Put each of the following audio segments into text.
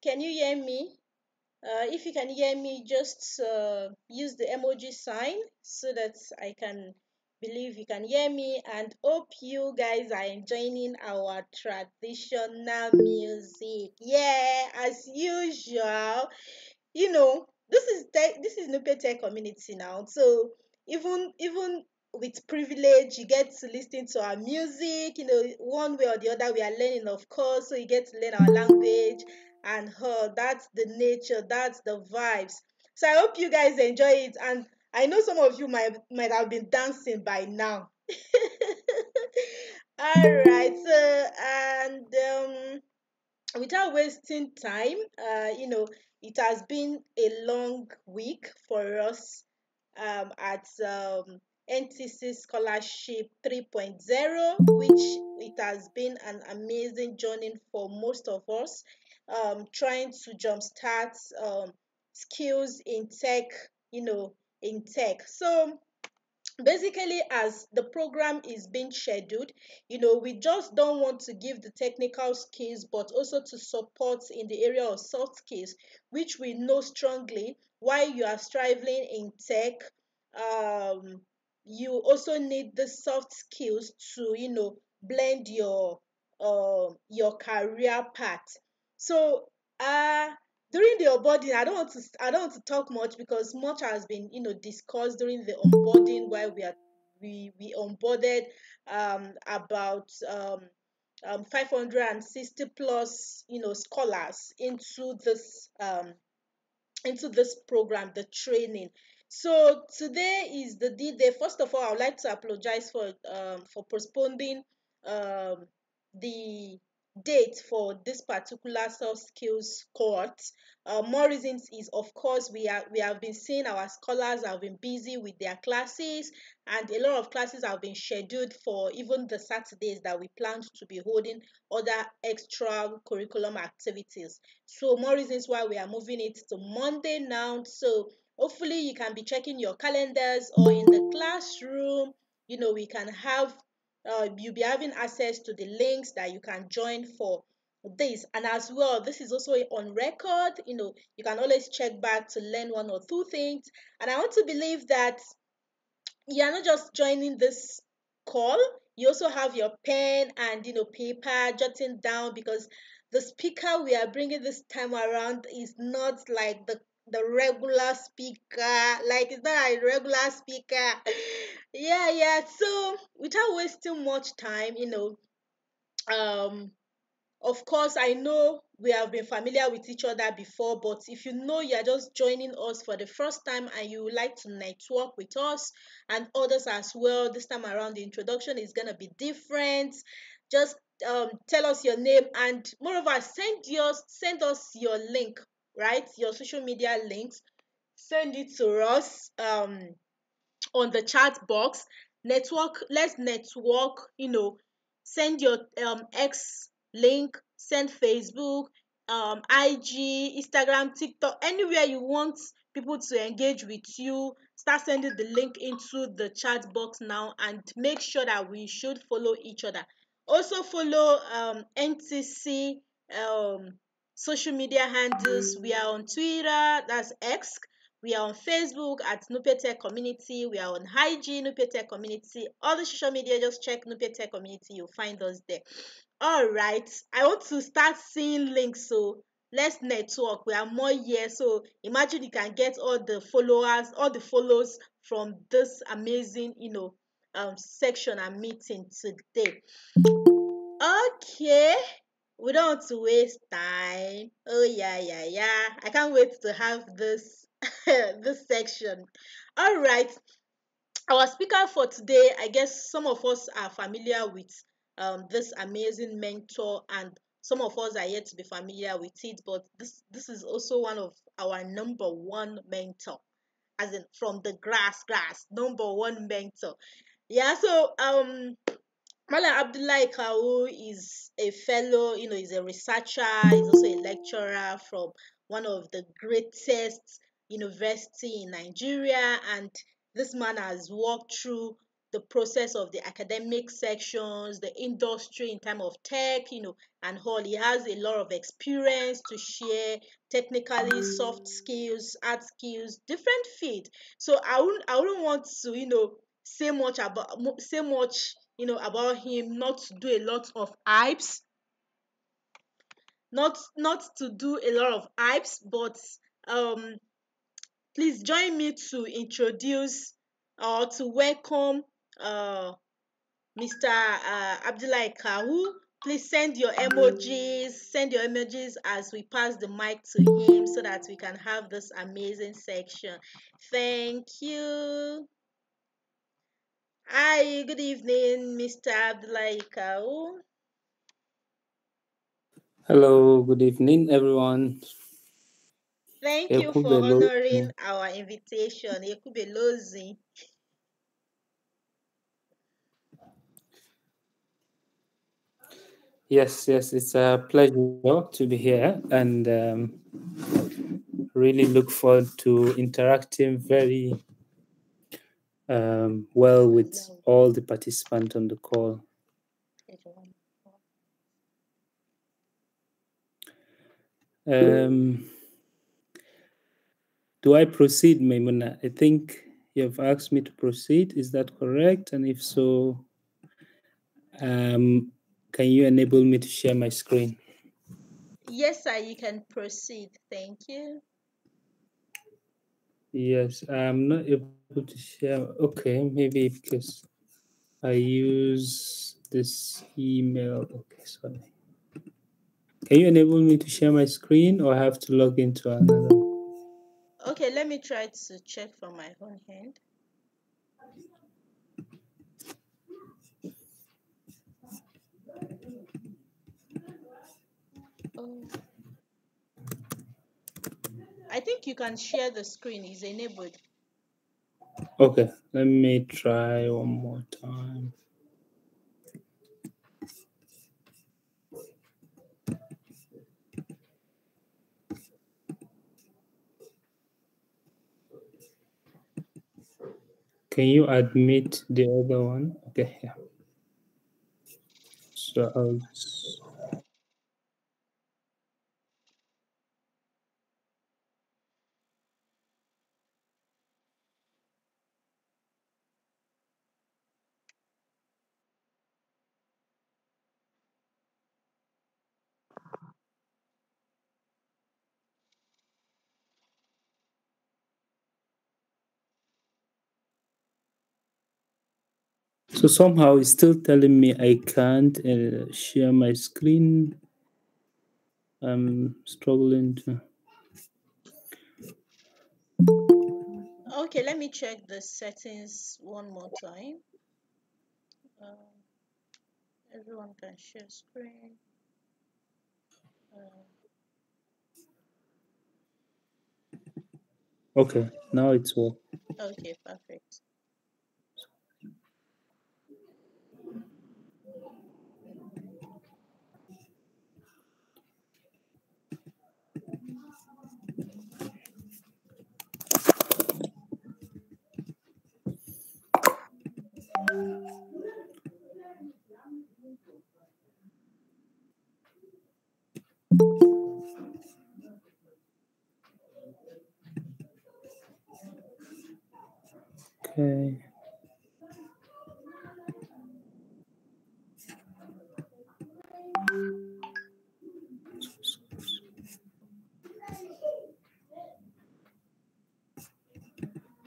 Can you hear me? If you can hear me, just use the emoji sign so that I can believe you can hear me, and hope you guys are enjoying our traditional music. Yeah, as usual. This is Nupe Tech Community now. So even with privilege, you get to listen to our music. One way or the other, we are learning, of course. So you get to learn our language and her. That's the nature. That's the vibes. So I hope you guys enjoy it, and I know some of you might have been dancing by now. All right. So and without wasting time, it has been a long week for us at NTC Scholarship 3.0, which it has been an amazing journey for most of us, trying to jumpstart skills in tech, in tech. So basically, as the program is being scheduled, we just don't want to give the technical skills but also to support in the area of soft skills, which we know strongly while you are striving in tech. You also need the soft skills to blend your career path. So during the onboarding, I don't want to talk much because much has been discussed during the onboarding, while we onboarded about 560 plus scholars into this program, the training. So today is the D-Day. First of all, I would like to apologize for postponing um, the date for this particular soft skills cohort. More reasons is, of course, we have been seeing our scholars have been busy with their classes, and a lot of classes have been scheduled for even the Saturdays that we planned to be holding other extra curriculum activities. So more reasons why we are moving it to Monday now. So hopefully you can be checking your calendars, or in the classroom, we can have you'll be having access to the links that you can join for this. And as well, this is also on record. You can always check back to learn one or two things. And I want to believe that you are not just joining this call, you also have your pen and paper jotting down, because the speaker we are bringing this time around is not like the regular speaker. Like, it's not a regular speaker. Yeah. So without wasting much time, um of course, I know we have been familiar with each other before, but if you're just joining us for the first time and you would like to network with us and others as well, this time around the introduction is going to be different. Just tell us your name, and moreover, send us your link, right? Your social media links. Send it to us on the chat box. Let's network. Send your X link, send Facebook, IG, Instagram, TikTok, anywhere you want people to engage with you. Start sending the link into the chat box now, and make sure that we should follow each other. Also follow NTC social media handles. We are on Twitter, that's X. We are on Facebook at Nupe Tech Community. We are on IG, Nupe Tech Community. All the social media, just check Nupe Tech Community. You'll find us there. All right. I want to start seeing links, so let's network. We are more here. So imagine you can get all the followers, all the follows from this amazing, section and meeting today. Okay. We don't want to waste time. Oh yeah. I can't wait to have this this section. All right. Our speaker for today, I guess some of us are familiar with this amazing mentor, and some of us are yet to be familiar with it, but this is also one of our number one mentor, as in from the grass, number one mentor. Yeah, so Mala Abdullahi Kawu is a fellow, is a researcher, he's also a lecturer from one of the greatest university in Nigeria, and this man has walked through the process of the academic sections, the industry in time of tech, and all. He has a lot of experience to share, technically, soft skills, art skills, different field. So I wouldn't want to, say much, about him, not to do a lot of hypes, not to do a lot of hypes, but um please join me to introduce or to welcome uh Mr. Abdullahi Kahu. Please send your emojis as we pass the mic to him so that we can have this amazing section. Thank you. Hi, good evening, Mr. Abdullahi Kahu. Hello, good evening, everyone. Thank you for Ekubelo. honoring our invitation. Ekubelozi. Yes, it's a pleasure to be here and really look forward to interacting very well with all the participants on the call. Um, do I proceed, Maimuna? I think you have asked me to proceed. Is that correct? And if so, can you enable me to share my screen? Yes, sir, you can proceed. Thank you. Yes, I'm not able to share. Okay, maybe because I use this email. Okay, sorry. Can you enable me to share my screen or I have to log into another? Okay, let me try to check from my own hand. Oh, I think you can share the screen. It's enabled. Okay, let me try one more time. Can you admit the other one? Okay, yeah. So I'll just, so somehow it's still telling me I can't share my screen. I'm struggling to. Okay, let me check the settings one more time. Um, Everyone can share screen. Uh, Okay, now it's working. okay, perfect. Okay.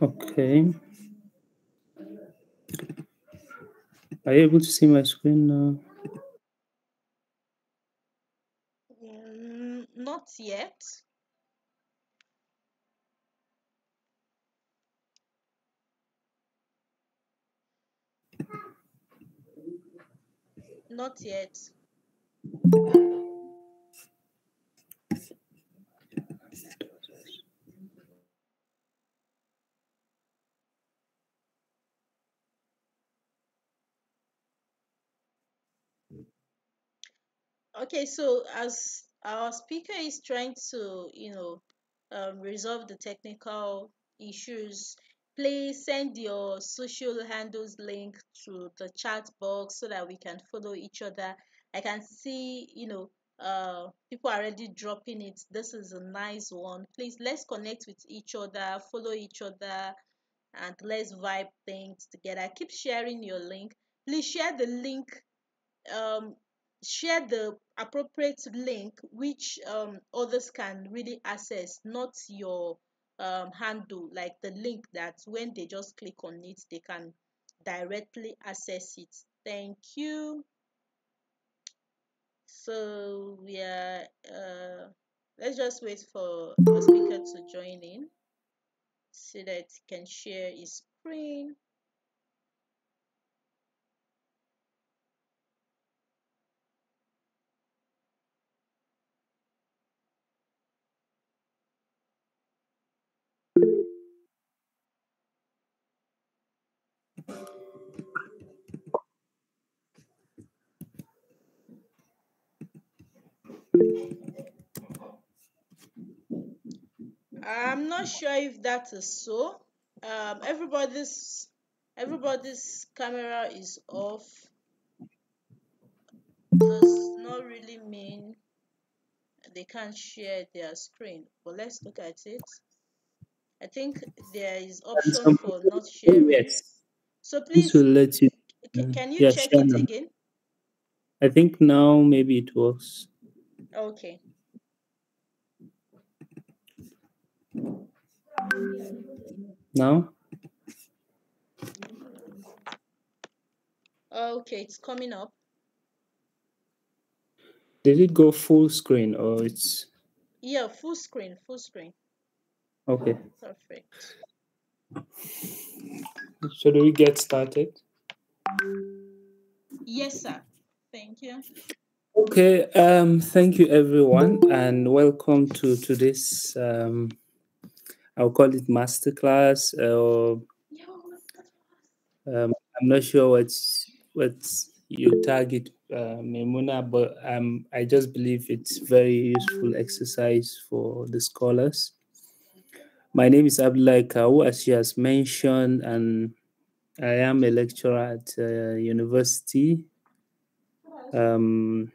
Okay. Are you able to see my screen now? Not yet. Not yet. Okay, so as our speaker is trying to, resolve the technical issues, Please send your social handles link to the chat box so that we can follow each other. I can see, people are already dropping it. This is a nice one. Please, let's connect with each other, follow each other, and let's vibe things together. Keep sharing your link. Please share the link, um, share the appropriate link which others can really access, not your handle, like the link that when they just click on it, they can directly access it. Thank you. So we are, let's just wait for a speaker to join in so that he can share his screen. I'm not sure if that is so. Everybody's camera is off. Does not really mean they can't share their screen. But let's look at it. I think there is And option some for people, not oh sharing. yes, So this please, will let you. can you Yeah, check share it them. again? I think now maybe it works. Okay. Now, Okay, it's coming up. did it go full screen or it's Yeah, full screen, full screen. okay? Perfect. So do we get started? Yes, sir. Thank you. Okay. Thank you everyone, and welcome to this. I'll call it masterclass. I'm not sure what's you target, Memuna, but I just believe it's very useful exercise for the scholars. My name is Abdullah Kau, as she has mentioned, and I am a lecturer at university um,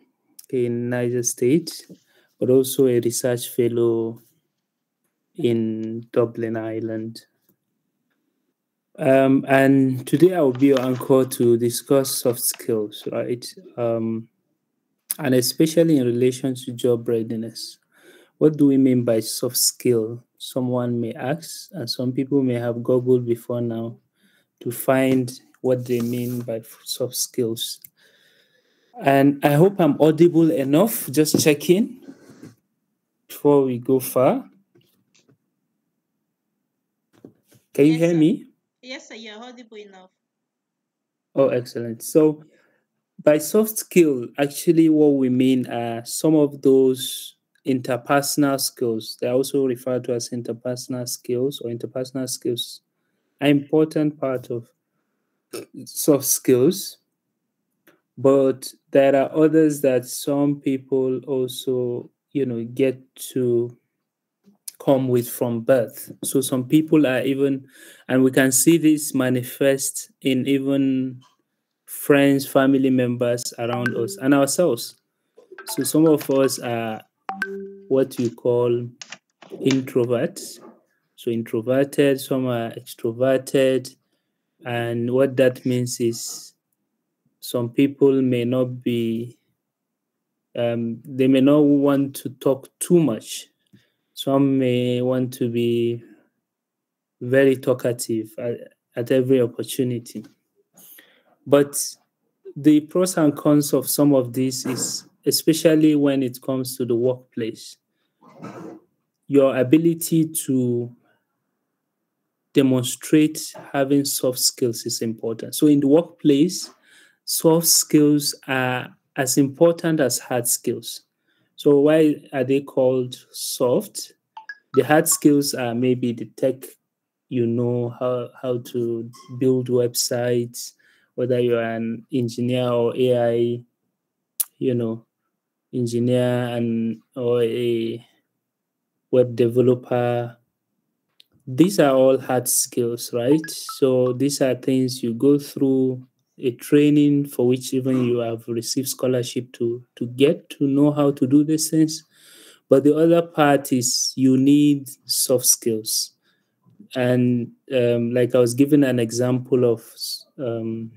in Niger State, but also a research fellow in Dublin, Ireland. And today I will be your anchor to discuss soft skills, right? And especially in relation to job readiness. What do we mean by soft skill? Someone may ask, and some people may have Googled before now to find what they mean by soft skills. And I hope I'm audible enough. Just checking before we go far. Can you Yes, hear sir. me? Yes, sir. You're audible enough. Oh, excellent. So, by soft skill, actually, what we mean are some of those interpersonal skills. They're also referred to as interpersonal skills, or interpersonal skills are important part of soft skills. But there are others that some people also, get to come with from birth. So some people are even, and we can see this manifest in even friends, family members around us, and ourselves. So some of us are what you call introverts. So introverted, some are extroverted, and what that means is some people may not be, they may not want to talk too much. Some may want to be very talkative at every opportunity. But the pros and cons of some of this is, especially when it comes to the workplace, your ability to demonstrate having soft skills is important. So in the workplace, soft skills are as important as hard skills. So why are they called soft? The hard skills are maybe the tech, how to build websites, whether you're an engineer or AI, you know, engineer and or a web developer, these are all hard skills, right? So these are things you go through a training for which even you have received scholarship to get to know how to do these things. But the other part is you need soft skills. And like I was given an example of um,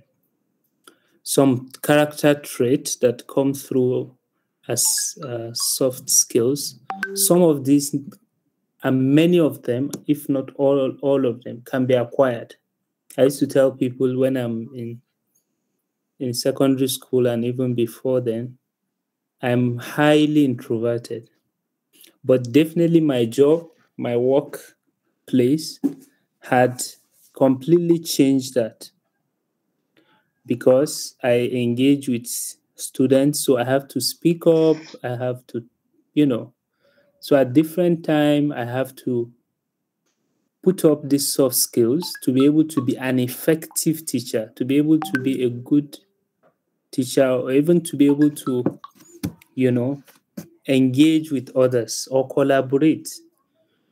some character traits that come through as soft skills. Some of these, and many of them, if not all of them, can be acquired. I used to tell people when I'm in secondary school and even before then, I'm highly introverted. But definitely my job, my workplace had completely changed that because I engage with students. So I have to speak up. I have to, you know, so at different time, I have to put up these soft skills to be able to be an effective teacher, to be able to be a good teacher, or even to be able to, you know, engage with others or collaborate.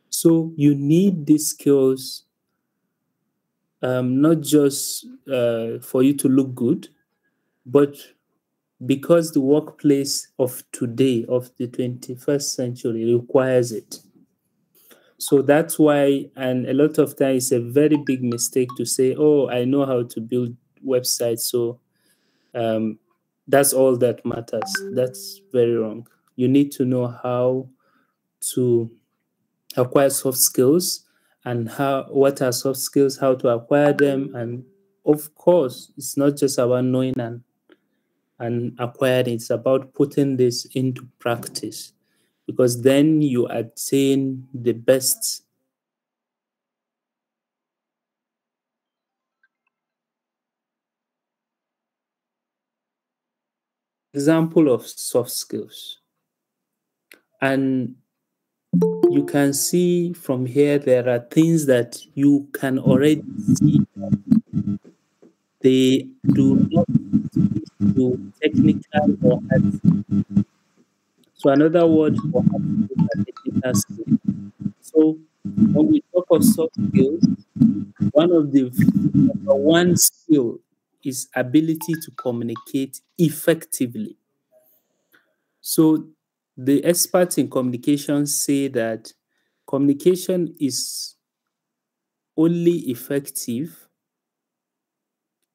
So you need these skills, not just for you to look good, but because the workplace of today, of the 21st century, requires it. So that's why, and a lot of times it's a very big mistake to say, oh, I know how to build websites, so um, that's all that matters. That's very wrong. You need to know how to acquire soft skills and how what are soft skills, how to acquire them, and of course, it's not just about knowing and acquiring, it's about putting this into practice because then you attain the best example of soft skills. And you can see from here there are things that you can already see they do not speak to technical or hard skills. So another word for hard skills are technical skills. So when we talk of soft skills, one of the number one skill is ability to communicate effectively. So the experts in communication say that communication is only effective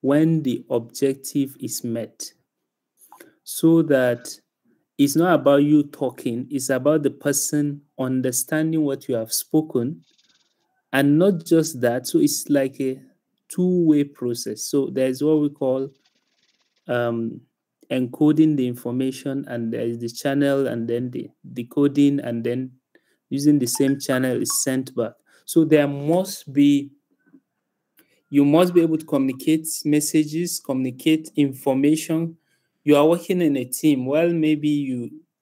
when the objective is met. So that it's not about you talking, it's about the person understanding what you have spoken. And not just that, so it's like a two-way process. So there's what we call um, encoding the information, and there is the channel, and then the decoding, and then using the same channel is sent back. So there must be you must be able to communicate messages, communicate information. You are working in a team. Well, maybe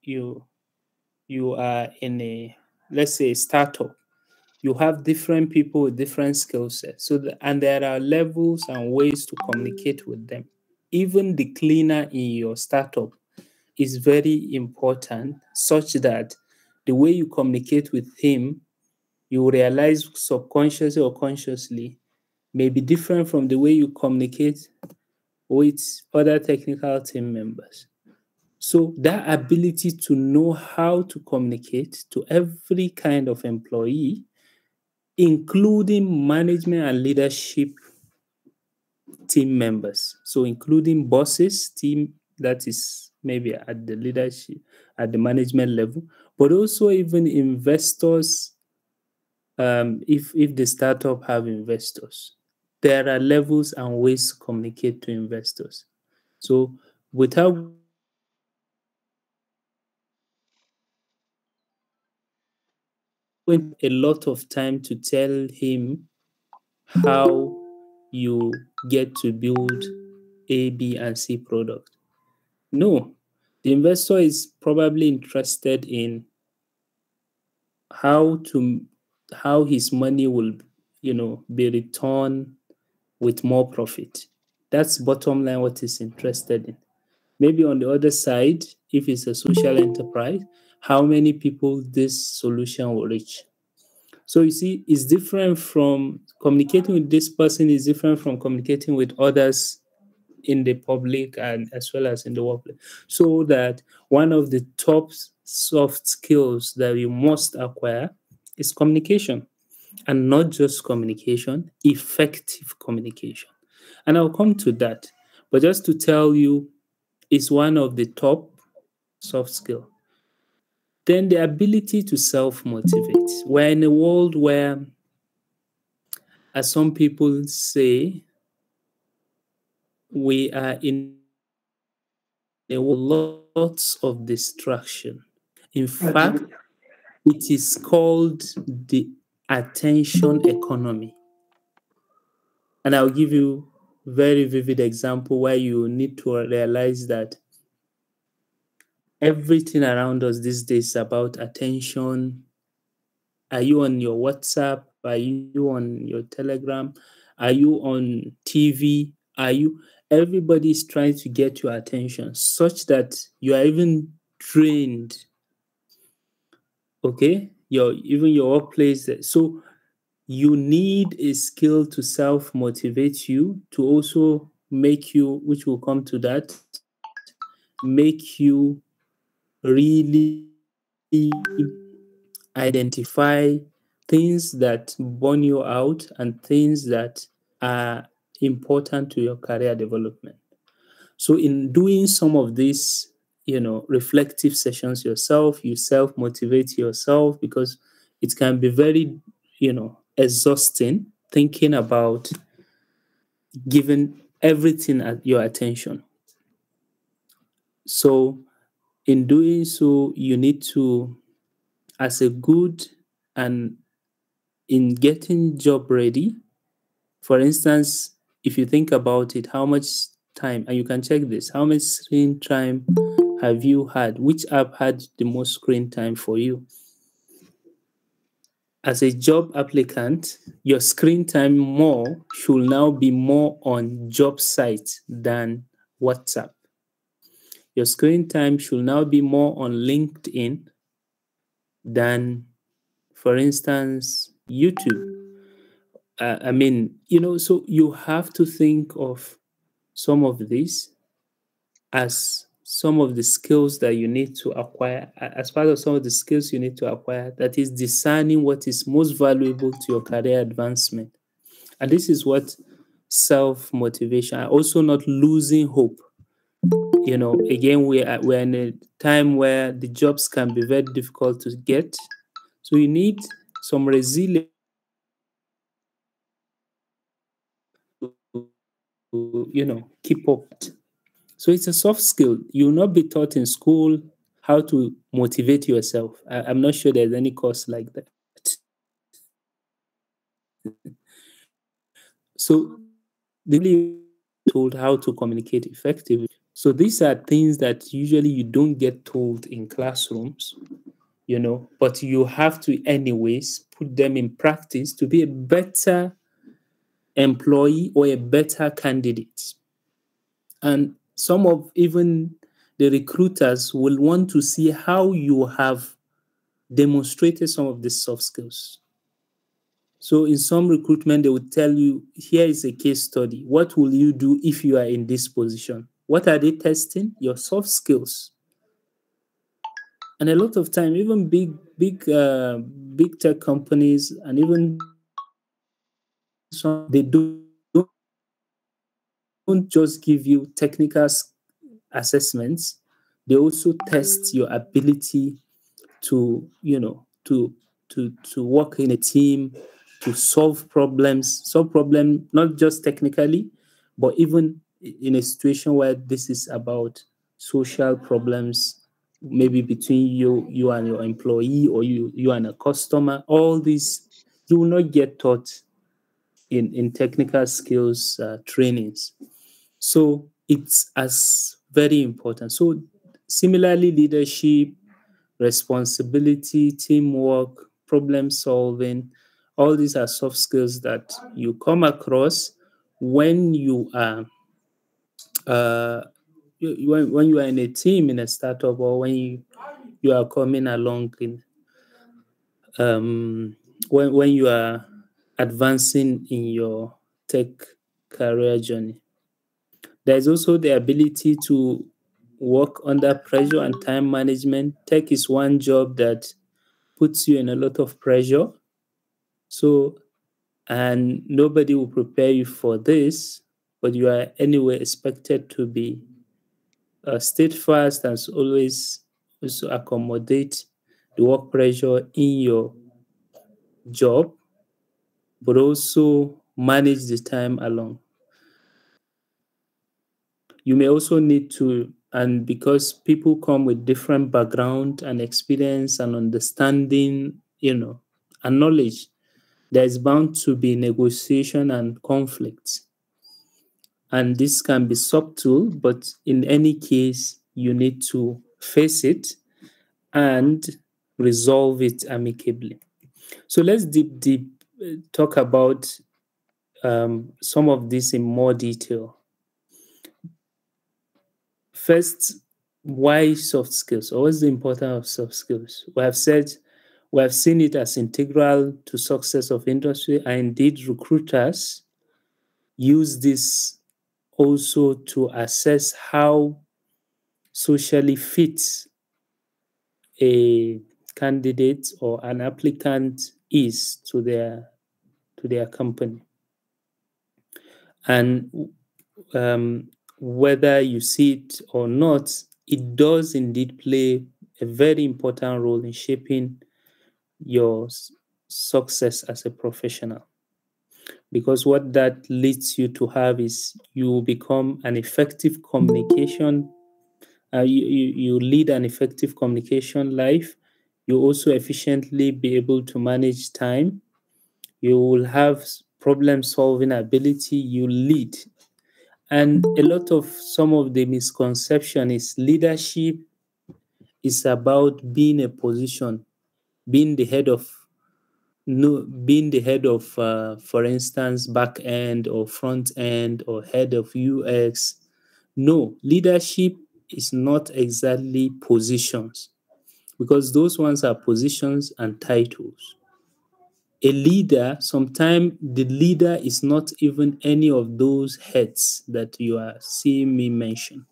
you are in a, let's say, a startup. You have different people with different skill sets. And there are levels and ways to communicate with them. Even the cleaner in your startup is very important, such that the way you communicate with him, you realize subconsciously or consciously, may be different from the way you communicate with other technical team members. So that ability to know how to communicate to every kind of employee, including management and leadership team members. So including bosses, team that is maybe at the leadership, at the management level, but also even investors, if the startup have investors. There are levels and ways to communicate to investors. So without a lot of time to tell him how you get to build A, B, and C product. No, the investor is probably interested in how to how his money will, be returned with more profit. That's bottom line what he's interested in. Maybe on the other side, if it's a social enterprise, how many people this solution will reach. So you see, it's different from communicating with this person is different from communicating with others in the public and as well as in the workplace. So that one of the top soft skills that you must acquire is communication, and not just communication, effective communication. And I'll come to that. But just to tell you, it's one of the top soft skill. Then the ability to self motivate. We're in a world where, as some people say, we are in a world with lots of distraction. In fact, it is called the attention economy. And I'll give you very vivid example where you need to realize that everything around us these days is about attention. Are you on your WhatsApp? Are you on your Telegram? Are you on TV? Are you? Everybody is trying to get your attention such that you are even trained. Okay, your workplace. So you need a skill to self motivate you to also make you, which will come to that, make you really identify things that burn you out and things that are important to your career development. So in doing some of these, reflective sessions yourself, you self motivate yourself because it can be very, exhausting thinking about giving everything at your attention. So in doing so, you need to, as a good and in getting job ready, for instance, if you think about it, how much time, and you can check this, how much screen time have you had? Which app had the most screen time for you? As a job applicant, your screen time more should now be more on job sites than WhatsApp. Your screen time should now be more on LinkedIn than, for instance, YouTube. So you have to think of some of these as some of the skills that you need to acquire, as part of some of the skills you need to acquire, that is discerning what is most valuable to your career advancement. And this is what self motivation, also not losing hope. Again, we're in a time where the jobs can be very difficult to get. So you need some resilience to, keep up. So it's a soft skill. You will not be taught in school how to motivate yourself. I'm not sure there's any course like that. So the only told how to communicate effectively. So these are things that usually you don't get told in classrooms, but you have to anyways put them in practice to be a better employee or a better candidate. And some of even the recruiters will want to see how you have demonstrated some of these soft skills. So in some recruitment, they would tell you, here is a case study. What will you do if you are in this position? What are they testing? Your soft skills. And a lot of time, even big tech companies and even some, they don't just give you technical assessments. They also test your ability to to work in a team, to solve problem not just technically, but even in a situation where this is about social problems, maybe between you and your employee, or you and a customer. All these you will not get taught in technical skills trainings. So it's as very important. So similarly, leadership, responsibility, teamwork, problem solving, all these are soft skills that you come across when you are when you are in a team in a startup, or when you are coming along in when you are advancing in your tech career journey. There's also the ability to work under pressure and time management. Tech is one job that puts you in a lot of pressure. So, and nobody will prepare you for this, but you are anyway expected to be steadfast and always also accommodate the work pressure in your job, but also manage the time along. You may also need to, and because people come with different background and experience and understanding, and knowledge, there is bound to be negotiation and conflict. And this can be subtle, but in any case, you need to face it and resolve it amicably. So let's deep talk about some of this in more detail. First, why soft skills? Or what's the importance of soft skills? We have seen it as integral to success of industry, and indeed recruiters use this also to assess how socially fit a candidate or an applicant is to their company. And whether you see it or not, it does indeed play a very important role in shaping your success as a professional. Because what that leads you to have is you become an effective communication, you lead an effective communication life. You also efficiently be able to manage time. You will have problem solving ability. You lead. And a lot of some of the misconception is leadership is about being a position, being the head of no being the head of for instance back end or front end or head of UX. No, leadership is not exactly positions, because those ones are positions and titles. A leader, sometimes the leader is not even any of those heads that you are seeing me mention.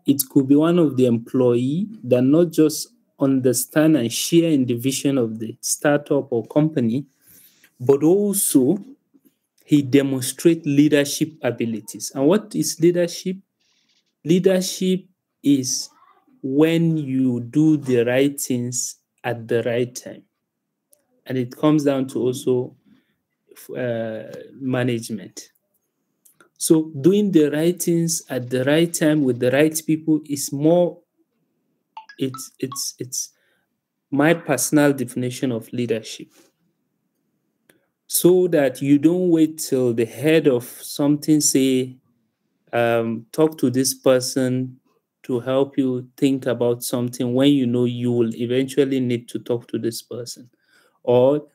It could be one of the employee that not just understand and share in the vision of the startup or company, but also he demonstrate leadership abilities. And what is leadership? Leadership is when you do the right things at the right time. And it comes down to also management. So doing the right things at the right time with the right people is more, it's my personal definition of leadership. So that you don't wait till the head of something say, talk to this person to help you think about something when you know you will eventually need to talk to this person, or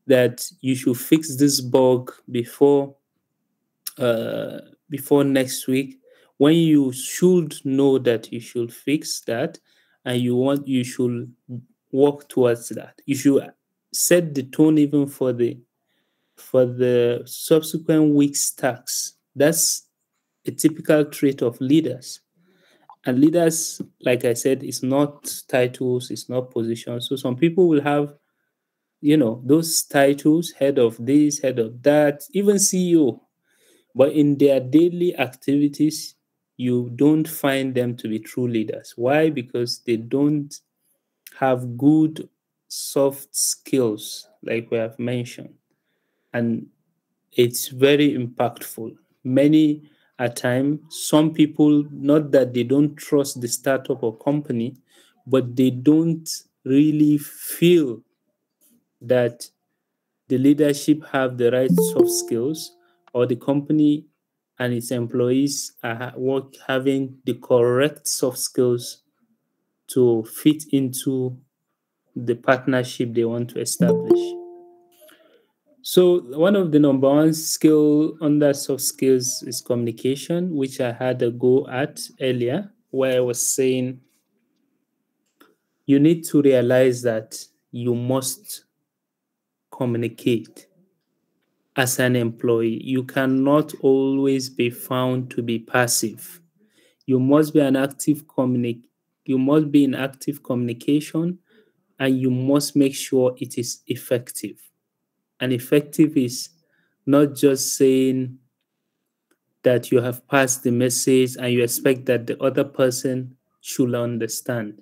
that you should fix this bug before next week, when you should know that you should fix that, and you should work towards that. You should set the tone even for the subsequent week's tasks. That's a typical trait of leaders. And leaders, like I said, is not titles, it's not positions. So some people will have, those titles, head of this, head of that, even CEO. But in their daily activities, you don't find them to be true leaders. Why? Because they don't have good soft skills, like we have mentioned. And it's very impactful. Many a time, some people, not that they don't trust the startup or company, but they don't really feel that the leadership have the right soft skills, or the company and its employees are having the correct soft skills to fit into the partnership they want to establish. So one of the number one skill under soft skills is communication, which I had a go at earlier, where I was saying you need to realize that you must communicate as an employee. You cannot always be found to be passive. You must be you must be in active communication, and you must make sure it is effective. And effective is not just saying that you have passed the message and you expect that the other person should understand.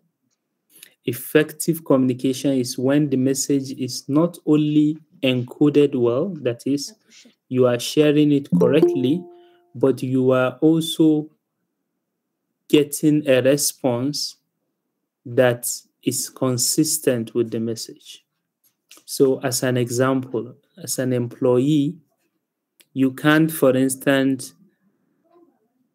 Effective communication is when the message is not only encoded well, that is, you are sharing it correctly, but you are also getting a response that is consistent with the message. So, as an example, as an employee, you can't, for instance,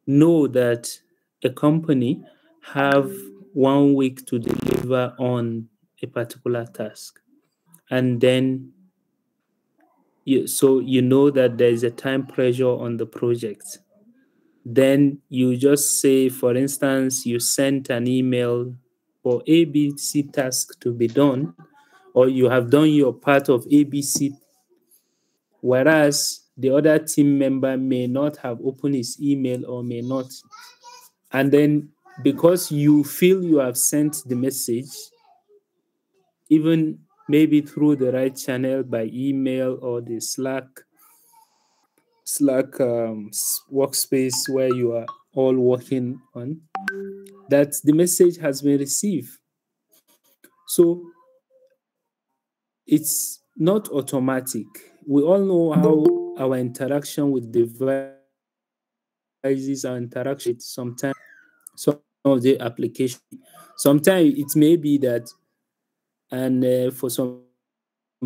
know that a company have 1 week to deliver on a particular task, and then you know that there is a time pressure on the project. Then you just say, for instance, you sent an email for ABC task to be done, or you have done your part of ABC, whereas the other team member may not have opened his email or may not. And then because you feel you have sent the message, even maybe through the right channel by email or the Slack workspace where you are all working on, that the message has been received. So it's not automatic. We all know how our interaction with devices, our interaction with some of the application. Sometimes it may be that, and for some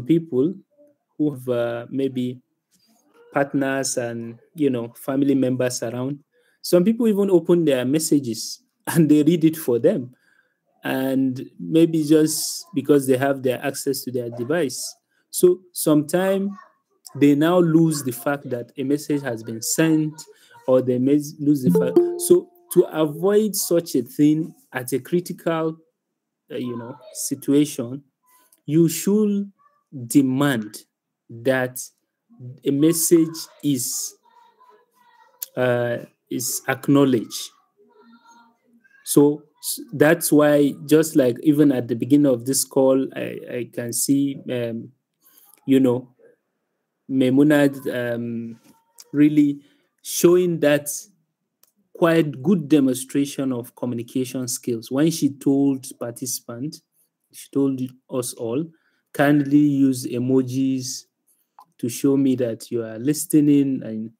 people who have maybe partners and family members around, some people even open their messages and they read it for them, and maybe just because they have their access to their device. So sometimes they now lose the fact that a message has been sent, or they may lose the fact. So to avoid such a thing at a critical situation, you should demand that a message is acknowledged. So that's why, just like even at the beginning of this call, I can see, you know, Memuna really showing that quite good demonstration of communication skills when she told participants, she told us all, kindly use emojis to show me that you are listening. And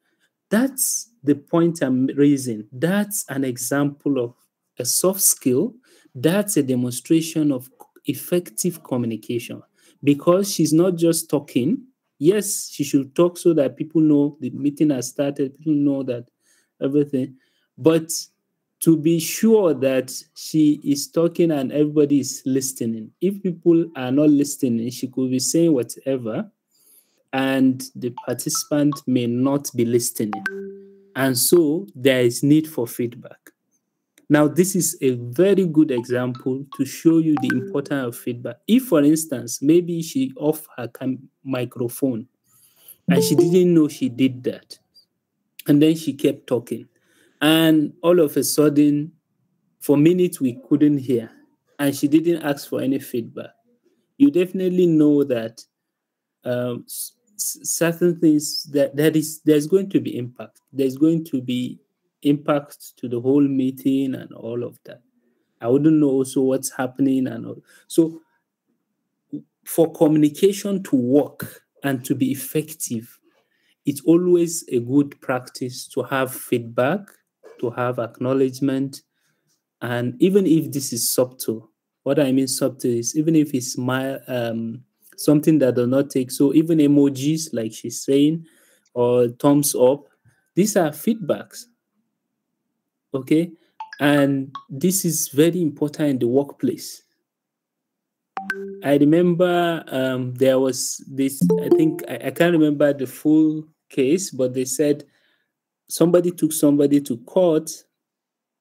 that's the point I'm raising. That's an example of a soft skill. That's a demonstration of effective communication, because she's not just talking. Yes, she should talk so that people know the meeting has started, people know that everything. But to be sure that she is talking and everybody is listening. If people are not listening, she could be saying whatever, and the participant may not be listening. And so there is need for feedback. Now, this is a very good example to show you the importance of feedback. If, for instance, maybe she off her microphone and she didn't know she did that, and then she kept talking, and all of a sudden, for minutes, we couldn't hear, and she didn't ask for any feedback, you definitely know that certain things there's going to be impact. There's going to be impact to the whole meeting and all of that. I wouldn't know also what's happening and all. So for communication to work and to be effective, it's always a good practice to have feedback, to have acknowledgement, and even if this is subtle, what I mean subtle is even if it's something that does not take, so even emojis like she's saying, or thumbs up, these are feedbacks, okay? And this is very important in the workplace. I remember there was this, I think, I can't remember the full case, but they said somebody took somebody to court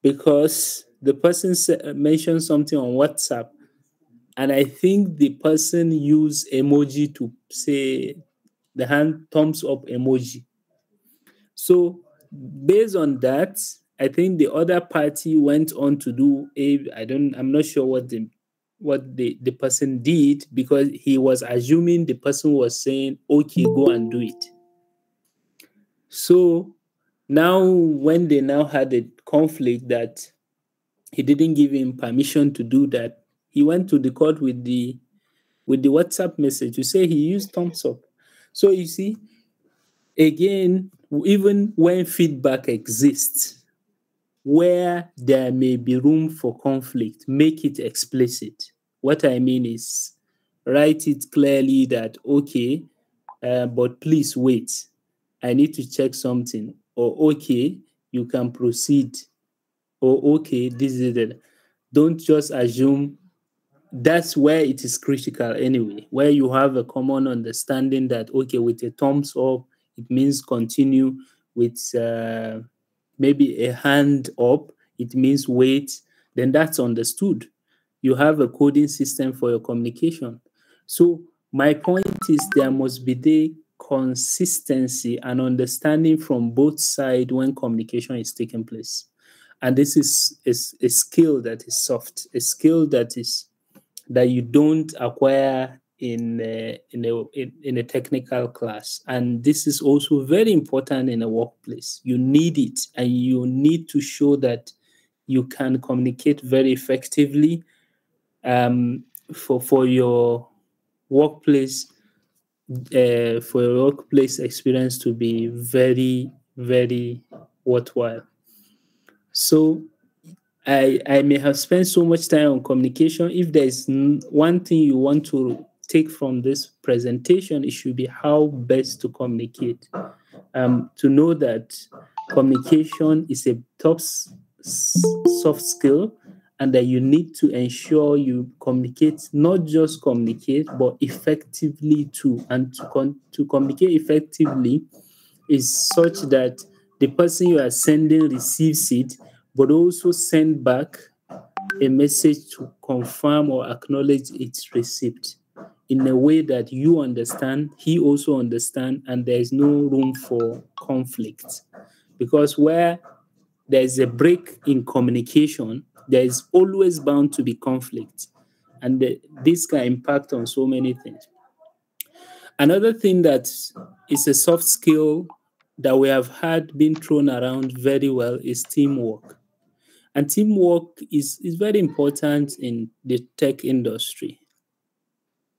because the person mentioned something on WhatsApp, and I think the person used emoji to say the hand thumbs up emoji. So based on that, I think the other party went on to do I'm not sure what the person did, because he was assuming the person was saying, okay, go and do it. So now when they now had a conflict that he didn't give him permission to do that, he went to the court with the WhatsApp message to say he used thumbs up. So you see, again, even when feedback exists, where there may be room for conflict, make it explicit. What I mean is, write it clearly that, okay, but please wait. I need to check something. Or, okay, you can proceed. Or, okay, this is it. Don't just assume. That's where it is critical anyway, where you have a common understanding that, okay, with a thumbs up, it means continue. With maybe a hand up, it means wait. Then that's understood. You have a coding system for your communication. So my point is, there must be the consistency and understanding from both sides when communication is taking place. And this is a skill that is soft, a skill that you don't acquire in a technical class. And this is also very important in a workplace. You need it, and you need to show that you can communicate very effectively, for your workplace experience to be very, very worthwhile. So I may have spent so much time on communication. If there's one thing you want to take from this presentation, it should be how best to communicate. To know that communication is a soft skill, and that you need to ensure you communicate, not just communicate, but effectively too. And to communicate effectively is such that the person you are sending receives it, but also send back a message to confirm or acknowledge its receipt in a way that you understand, he also understand, and there is no room for conflict. Because where there is a break in communication, there is always bound to be conflict. And this can impact on so many things. Another thing that is a soft skill that we have had been thrown around very well is teamwork. And teamwork is very important in the tech industry.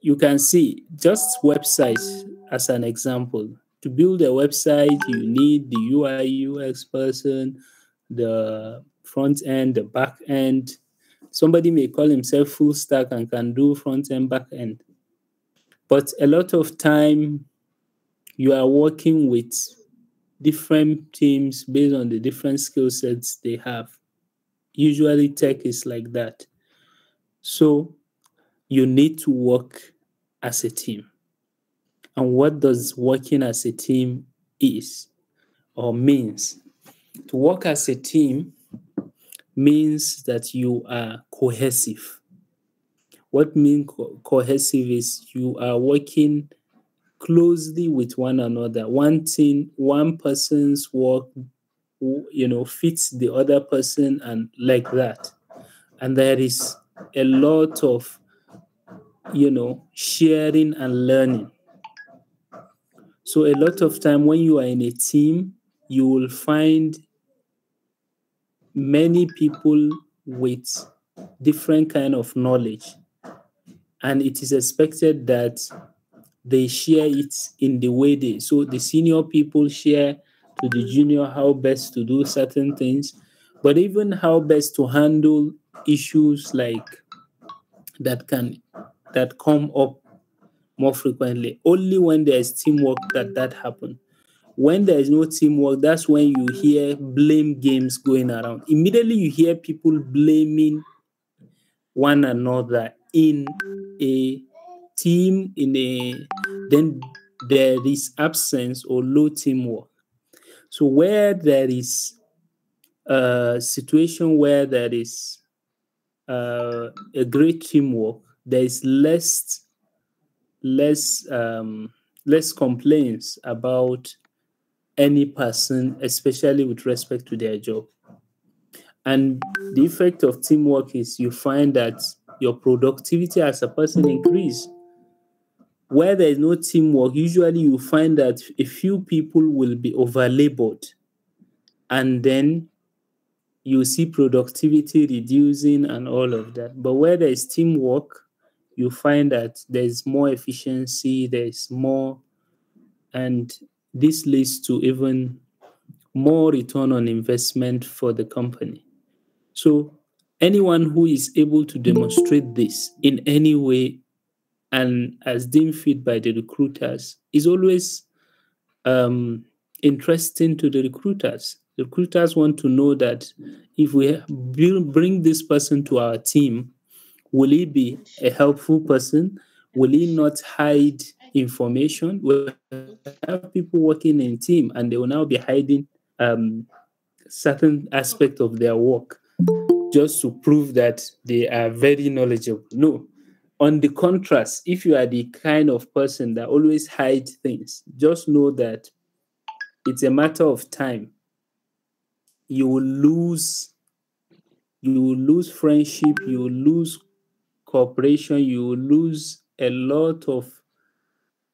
You can see just websites as an example. To build a website, you need the UI UX person, the front end, the back end. Somebody may call himself full stack and can do front end, back end. But a lot of time, you are working with different teams based on the different skill sets they have. Usually, tech is like that. So, you need to work as a team. And what does working as a team is or means? To work as a team means that you are cohesive. What means cohesive is you are working closely with one another. One person's work, fits the other person, and like that. And there is a lot of, sharing and learning. So a lot of time when you are in a team, you will find many people with different kind of knowledge, and it is expected that they share it in the way so the senior people share to the junior how best to do certain things, but even how best to handle issues like that come up more frequently. Only when there is teamwork that happen. When there is no teamwork, that's when you hear blame games going around. Immediately you hear people blaming one another in a team, then there is absence or low teamwork. So where there is a situation where there is a great teamwork, there is less less complaints about any person, especially with respect to their job. And the effect of teamwork is you find that your productivity as a person increase. Where there is no teamwork, usually you find that a few people will be overlabored, and then you see productivity reducing and all of that. But where there is teamwork, you find that there's more efficiency, there's more, and this leads to even more return on investment for the company. So anyone who is able to demonstrate this in any way and as deemed fit by the recruiters is always um, interesting to the recruiters. The recruiters want to know that if we bring this person to our team, will he be a helpful person? Will he not hide information? We have people working in team and they will now be hiding um, certain aspect of their work just to prove that they are very knowledgeable. No. On the contrast, if you are the kind of person that always hides things, just know that it's a matter of time. You will lose friendship, you will lose cooperation, you will lose a lot of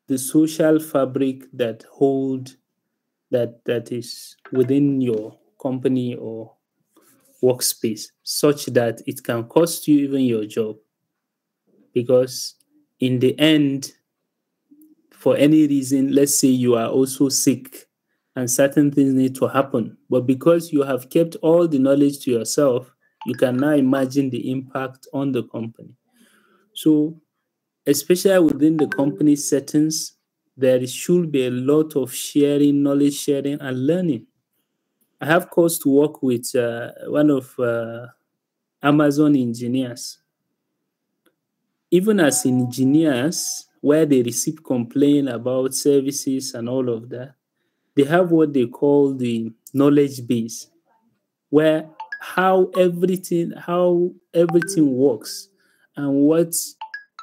the social fabric that is within your company or workspace, such that it can cost you even your job. Because in the end, for any reason, let's say you are also sick and certain things need to happen, but because you have kept all the knowledge to yourself, you can now imagine the impact on the company. So, especially within the company settings, there should be a lot of sharing, knowledge sharing, and learning. I have calls to work with one of Amazon engineers. Even as engineers, where they receive complaint about services and all of that, they have what they call the knowledge base, where how everything works and what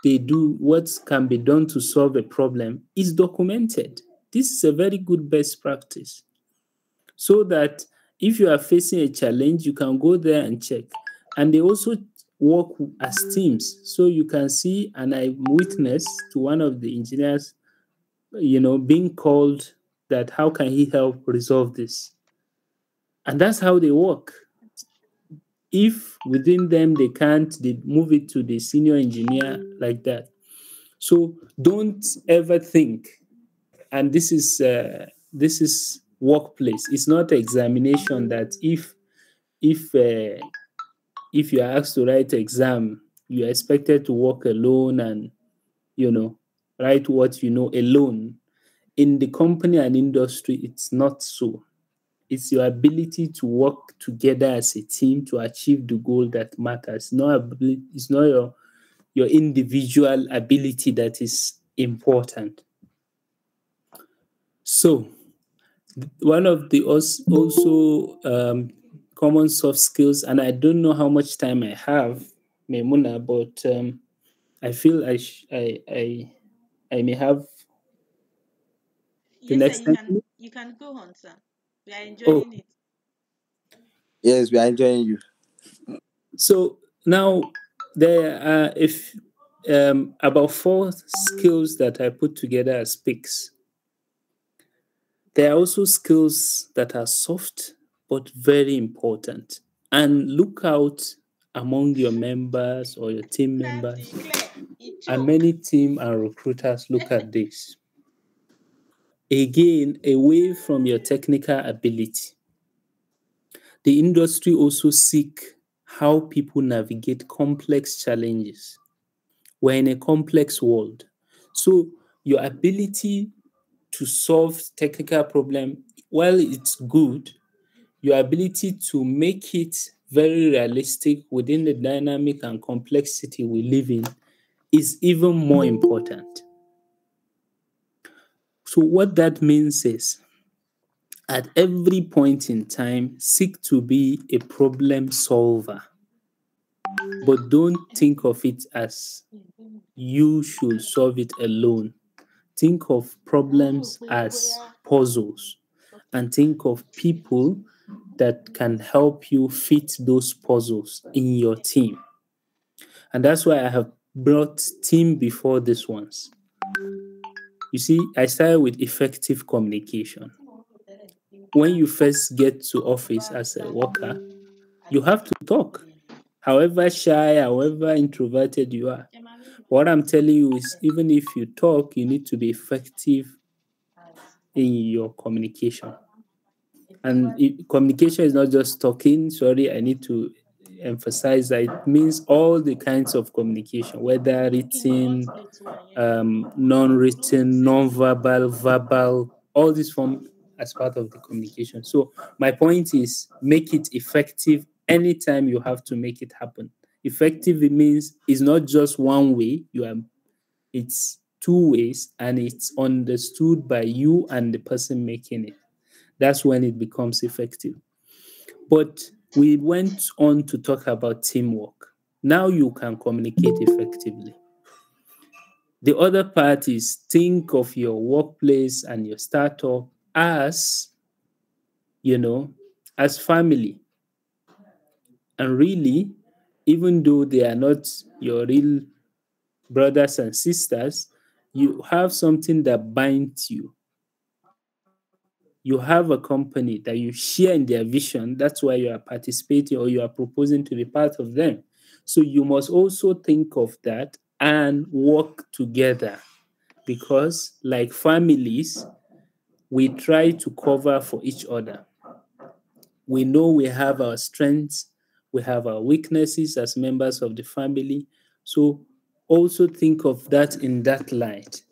they do, what can be done to solve a problem is documented. This is a very good best practice. So that if you are facing a challenge, you can go there and check. And they also work as teams. So you can see, and I witnessed to one of the engineers, being called that how can he help resolve this? And that's how they work. If within them they can't, they move it to the senior engineer like that. So don't ever think, and this is workplace. It's not examination that if uh, if you are asked to write exam, you are expected to work alone and you know write what you know alone. In the company and industry, it's not so. It's your ability to work together as a team to achieve the goal that matters. It's not your individual ability that is important. So one of the also common soft skills, and I don't know how much time I have, Memuna, but I feel I may have the Yes, sir, next you 10 can minutes. you can go on, sir. We are Oh, enjoying it. Yes, we are enjoying you. so now there are if about four skills that I put together as picks. There are also skills that are soft but very important. And look out among your members or your team members. Nancy Claire, he And choke. many team and recruiters look at this. Again, away from your technical ability, the industry also seek how people navigate complex challenges. We're in a complex world. So your ability to solve technical problem, while it's good, your ability to make it very realistic within the dynamic and complexity we live in is even more important. So, what that means is at every point in time, seek to be a problem solver. but don't think of it as you should solve it alone. Think of problems as puzzles and think of people that can help you fit those puzzles in your team. And that's why I have brought team before this ones. You see, I started with effective communication. When you first get to office as a worker, you have to talk. However shy, however introverted you are. What I'm telling you is even if you talk, you need to be effective in your communication. And communication is not just talking. Sorry, I need to emphasize that it means all the kinds of communication, whether written, non-written, non-verbal, verbal, all this form as part of the communication. So my point is make it effective anytime you have to make it happen. Effective, it means it's not just one way, it's two ways and it's understood by you and the person making it. That's when it becomes effective. But we went on to talk about teamwork. Now you can communicate effectively. The other part is think of your workplace and your startup as, you know, as family. And really, even though they are not your real brothers and sisters, you have something that binds you. You have a company that you share in their vision. That's why you are participating or you are proposing to be part of them. So you must also think of that and work together because, like families, we try to cover for each other. We know we have our strengths, we have our weaknesses as members of the family. So also think of that in that light.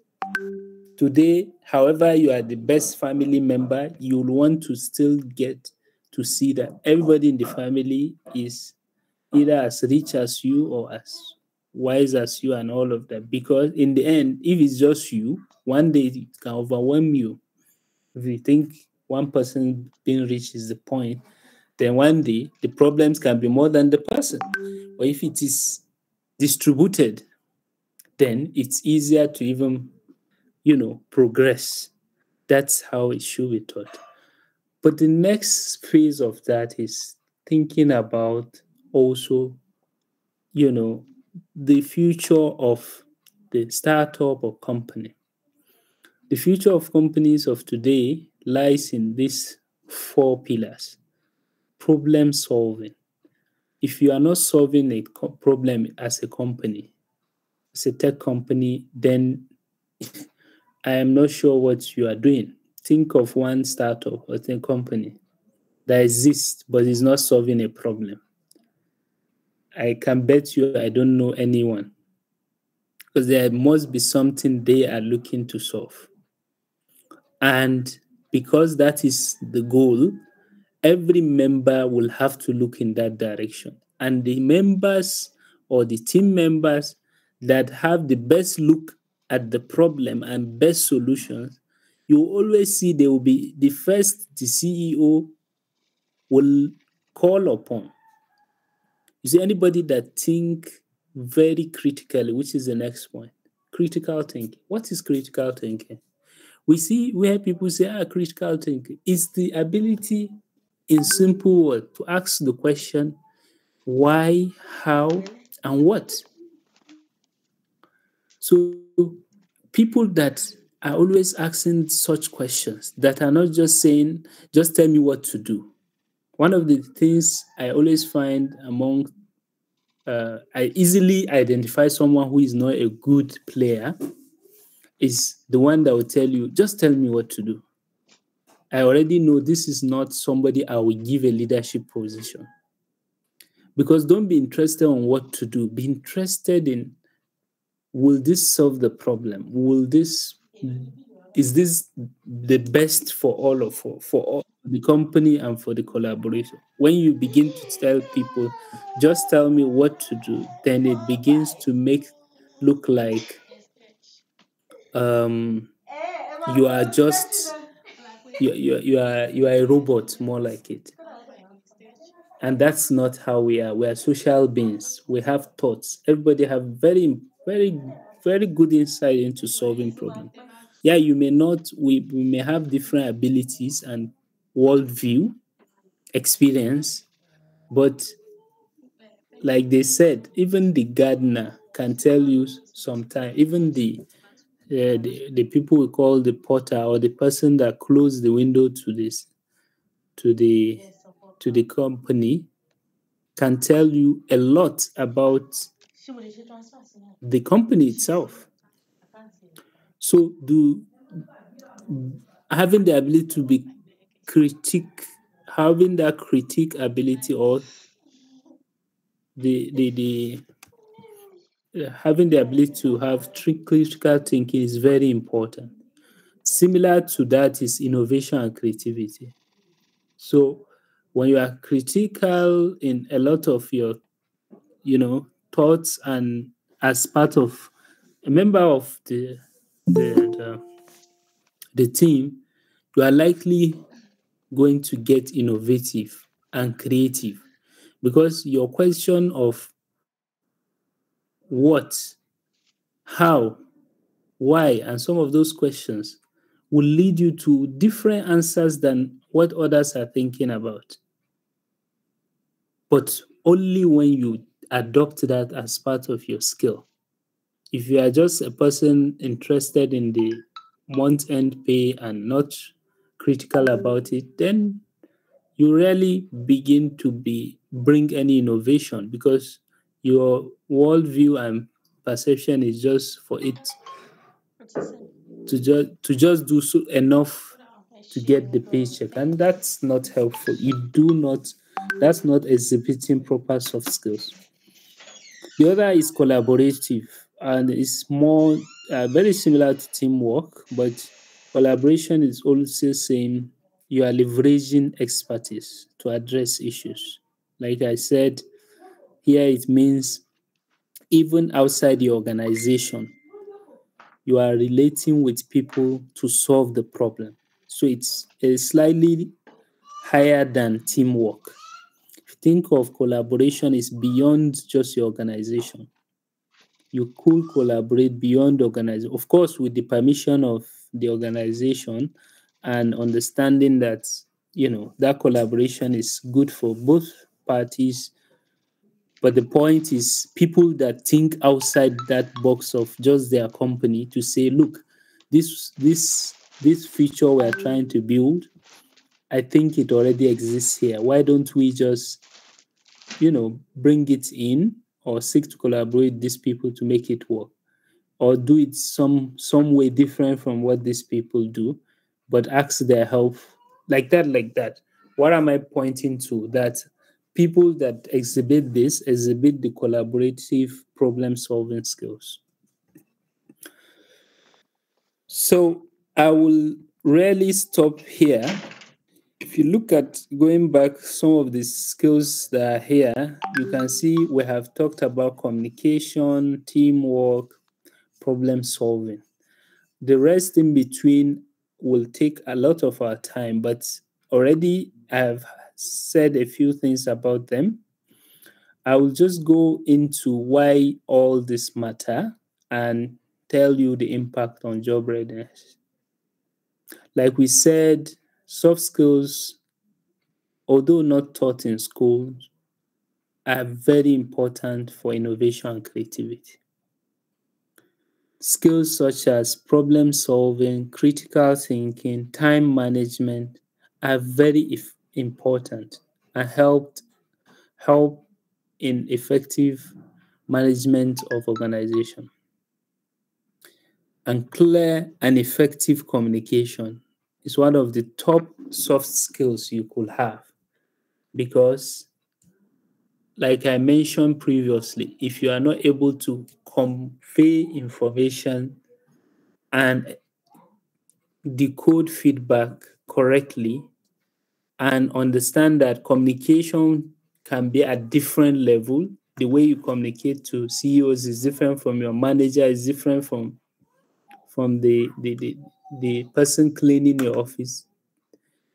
Today, however, you are the best family member, you'll want to still get to see that everybody in the family is either as rich as you or as wise as you and all of that. Because in the end, if it's just you, one day it can overwhelm you. If you think one person being rich is the point, then one day the problems can be more than the person. Or if it is distributed, then it's easier to even, progress. That's how it should be taught. But the next phase of that is thinking about also, the future of the startup or company. The future of companies of today lies in these four pillars. Problem solving. If you are not solving a problem as a company, as a tech company, then I am not sure what you are doing. Think of one startup or a company that exists but is not solving a problem. I can bet you I don't know anyone because there must be something they are looking to solve. And because that is the goal, every member will have to look in that direction. And the members or the team members that have the best look at the problem and best solutions, you will always see they will be the first the CEO will call upon. You see, anybody that think very critically, which is the next point, critical thinking. What is critical thinking? We see where people say, critical thinking is the ability, in simple words, to ask the question, why, how, and what. So people that are always asking such questions that are not just saying, just tell me what to do. One of the things I always find I easily identify someone who is not a good player is the one that will tell you, just tell me what to do. I already know this is not somebody I will give a leadership position. Because don't be interested on what to do. Be interested in, will this solve the problem? Is this the best for all the company and for the collaboration? When you begin to tell people, just tell me what to do, then it begins to look like you are just you are a robot, more like it. And that's not how we are. We are social beings. We have thoughts. Everybody have very, very, very good insight into solving problems. Yeah, you may not, we may have different abilities and worldview, experience, but like they said, even the gardener can tell you sometimes, even the people we call the porter or the person that closed the window to this to the company can tell you a lot about the company itself. So having the ability to be having that critique ability or the having the ability to have critical thinking is very important. Similar to that is innovation and creativity. So when you are critical in a lot of your, thoughts and as part of a member of the, the team, you are likely going to get innovative and creative because your question of what, how, why, and some of those questions will lead you to different answers than what others are thinking about. But only when you adopt that as part of your skill. If you are just a person interested in the month end pay and not critical about it, then you rarely begin to bring any innovation because your worldview and perception is just for it to just do so enough to get the paycheck, and that's not helpful. That's not exhibiting proper soft skills. The other is collaborative, and it's more very similar to teamwork, but collaboration is also saying you are leveraging expertise to address issues. Like I said, here it means even outside the organization, you are relating with people to solve the problem. So it's slightly higher than teamwork. If you think of collaboration is beyond just your organization. You could collaborate beyond organization, of course, with the permission of the organization and understanding that that collaboration is good for both parties. But the point is people that think outside that box of just their company to say, look, this feature we're trying to build, I think it already exists here. Why don't we just bring it in or seek to collaborate with these people to make it work, or do it some way different from what these people do, but ask their help, like that. What am I pointing to? That people that exhibit the collaborative problem solving skills. So I will rarely stop here. If you look at going back some of the skills that are here, you can see we have talked about communication, teamwork, problem solving. The rest in between will take a lot of our time, but already I have said a few things about them. I will just go into why all this matter and tell you the impact on job readiness. Like we said, soft skills, although not taught in schools, are very important for innovation and creativity. Skills such as problem solving, critical thinking, time management are very important and help in effective management of organization. And clear and effective communication is one of the top soft skills you could have because, like I mentioned previously, if you are not able to convey information and decode feedback correctly and understand that communication can be at different level. The way you communicate to CEOs is different from your manager, is different from the person cleaning your office.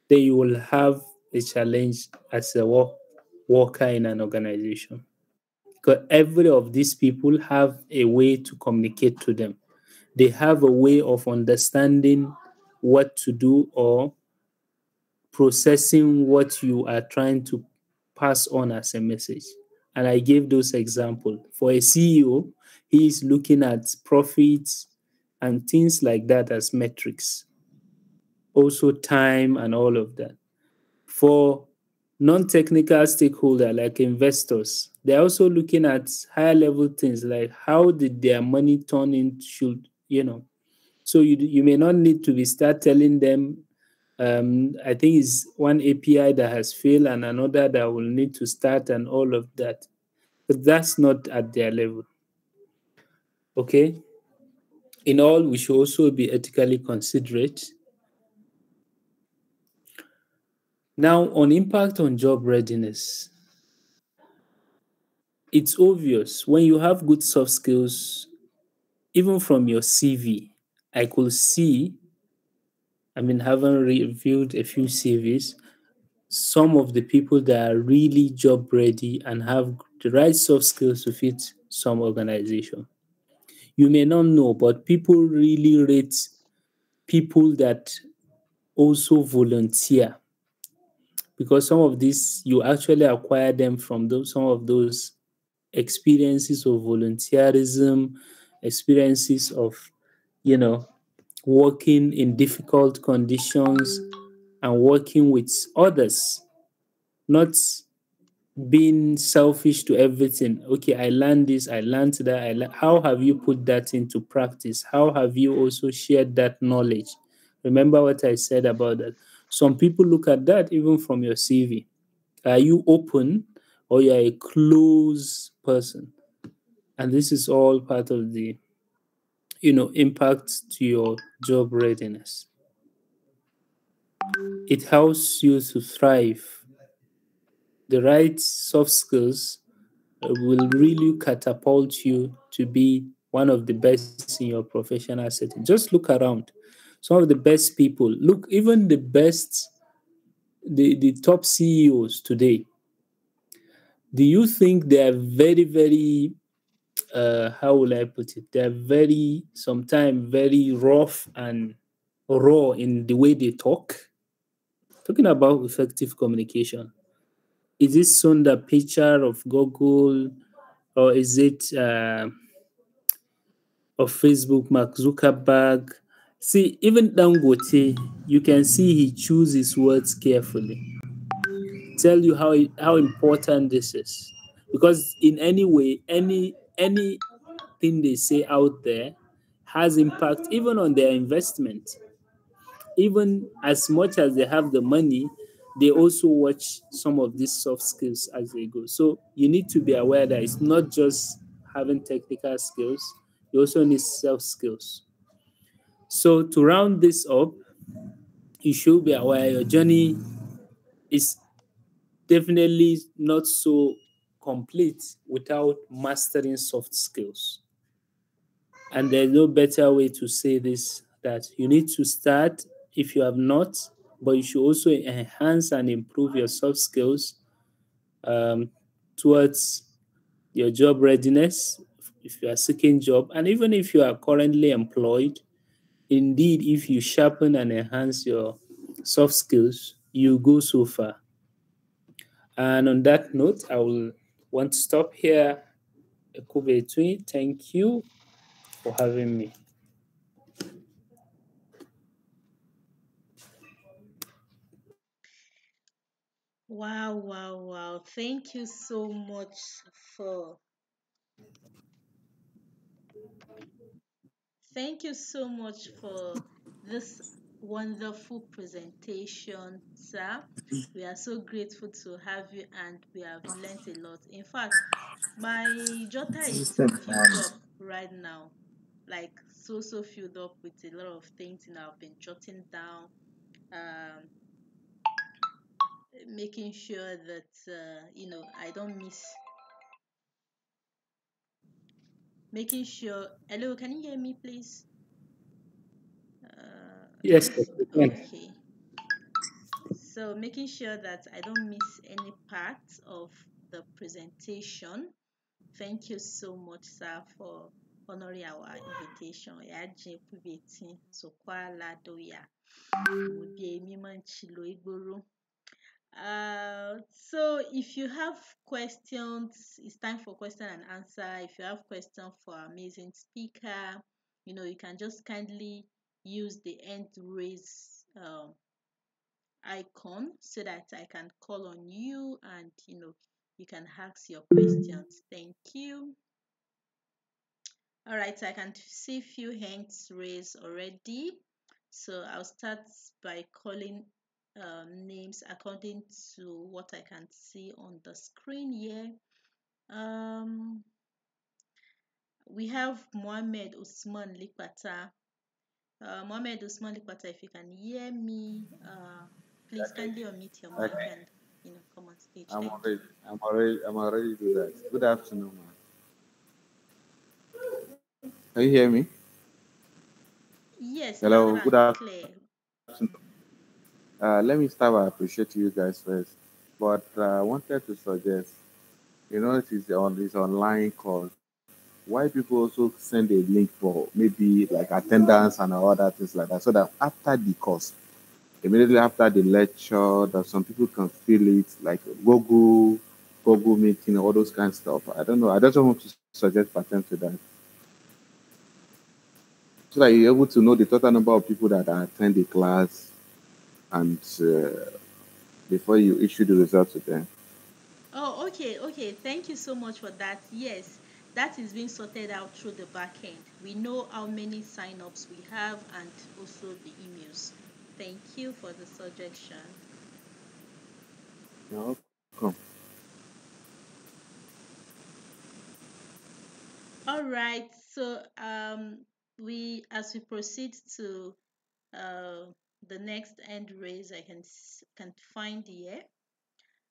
Then you will have a challenge as a work worker in an organization. Because every of these people have a way to communicate to them. They have a way of understanding what to do or processing what you are trying to pass on as a message. And I gave those examples. For a CEO, he is looking at profits and things like that as metrics, also time and all of that. For non-technical stakeholder like investors, they're also looking at higher level things like how did their money turn in should, So you may not need to be start telling them I think it's one API that has failed and another that will need to start and all of that. But that's not at their level. Okay. In all, we should also be ethically considerate. Now, on impact on job readiness, it's obvious when you have good soft skills, even from your CV, I could see, having reviewed a few CVs, some of the people that are really job ready and have the right soft skills to fit some organization. You may not know, but people really rate people that also volunteer because some of these you actually acquire them from some of those experiences of volunteerism, experiences of, you know, working in difficult conditions and working with others, not being selfish to everything. Okay, I learned this, I learned that. How have you put that into practice? How have you also shared that knowledge? Remember what I said about that. Some people look at that even from your CV. Are you open or you are a closed person? And this is all part of the, impact to your job readiness. It helps you to thrive. The right soft skills will really catapult you to be one of the best in your professional setting. Just look around. Some of the best people, look, even the best, the top CEOs today, do you think they are very, very, how will I put it? They're very, sometimes very rough and raw in the way they talk? Talking about effective communication, is it Sundar Pichai of Google or is it of Facebook, Mark Zuckerberg? See, even Dangote, you can see he chooses his words carefully. Tell you how important this is, because in any way, anything they say out there has impact even on their investment. Even as much as they have the money, they also watch some of these soft skills as they go. So you need to be aware that it's not just having technical skills, you also need soft skills. So to round this up, you should be aware your journey is definitely not so complete without mastering soft skills. And there's no better way to say this, that you need to start if you have not, but you should also enhance and improve your soft skills um, towards your job readiness if you are seeking job. And even if you are currently employed, indeed, if you sharpen and enhance your soft skills, you go so far. And on that note, I will want to stop here. Ekubetui, thank you for having me. Wow, wow, wow. For thank you so much for this wonderful presentation, sir. We are so grateful to have you and we have learnt a lot. In fact, my jotter is filled up right now, like so filled up with a lot of things, I've been jotting down, um making sure that I don't miss, making sure. Hello, can you hear me, please? Yes, Just you can. okay. So making sure that I don't miss any part of the presentation. Thank you so much, sir, for honoring our invitation. Yaje pubeti sokwala doya. Mubie mimanchilo igboro. So if you have questions, it's time for question and answer. If you have questions for our amazing speaker, you can just kindly use the hand raise icon so that I can call on you and you can ask your questions. Thank you. All right, so I can see few hands raised already. So I'll start by calling names according to what I can see on the screen here. We have Mohammed Usman Likwata. Mohammed Usman Likwata, if you can hear me, please kindly unmute your mic Okay. and come on stage. I'm Thank already, you. I'm already do that. Good afternoon, man. Can you hear me? Yes, loud Hello, good and afternoon. clear. Let me start by appreciating you guys first, but I wanted to suggest, it is on this online course. Why people also send a link for maybe like attendance and other things like that, so that after the course, immediately after the lecture, that some people can feel it, like Google meeting, all those kind of stuff. I don't know. I just want to suggest pattern to that, so that you're able to know the total number of people that attend the class, and before you issue the results to them. Oh, okay, okay. Thank you so much for that. Yes, that is being sorted out through the back end. We know how many sign-ups we have and also the emails. Thank you for the suggestion. You're welcome. All right. So we as we proceed to uh the next end raise, I can find here.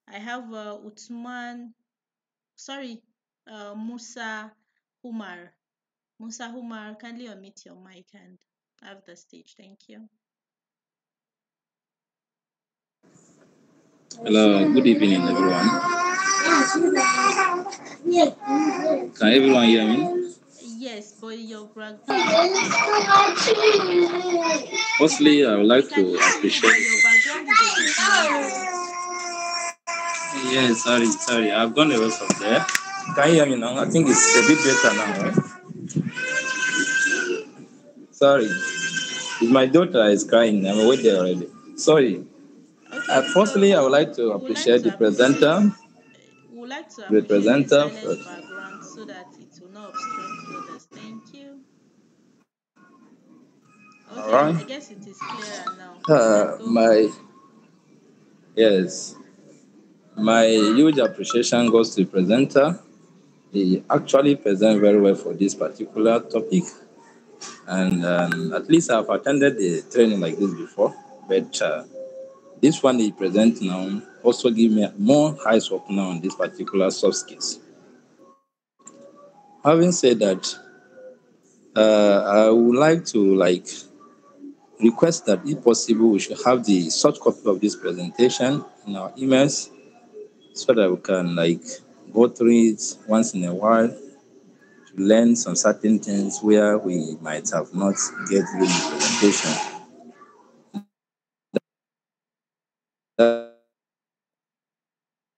I have Utman, sorry, Musa Umar. Musa Umar, kindly unmute your mic and have the stage. Thank you. Hello, good evening, everyone. Can everyone hear me? Yes, but your background is Firstly, I would we like can to hear you, but appreciate. your background is a bit noisy. Yes, sorry, I've gone away from there. Can you hear me now? I think it's a bit better now, right? Sorry, if my daughter is crying, I'm away there already. Sorry. Okay, Firstly, I would so like to we would like appreciate to appreciate the silent For, background so that it will not obstruct others. Thank you. all Okay, right. I guess it is clearer now. You can go on. My yes, my huge appreciation goes to the presenter. He actually present very well for this particular topic. And at least I've attended the training like this before, but this one they present now also give me more eyes open now on this particular soft skills. Having said that, I would like to request that if possible we should have the soft copy of this presentation in our emails so that we can go through it once in a while to learn some certain things where we might have not get during the presentation. That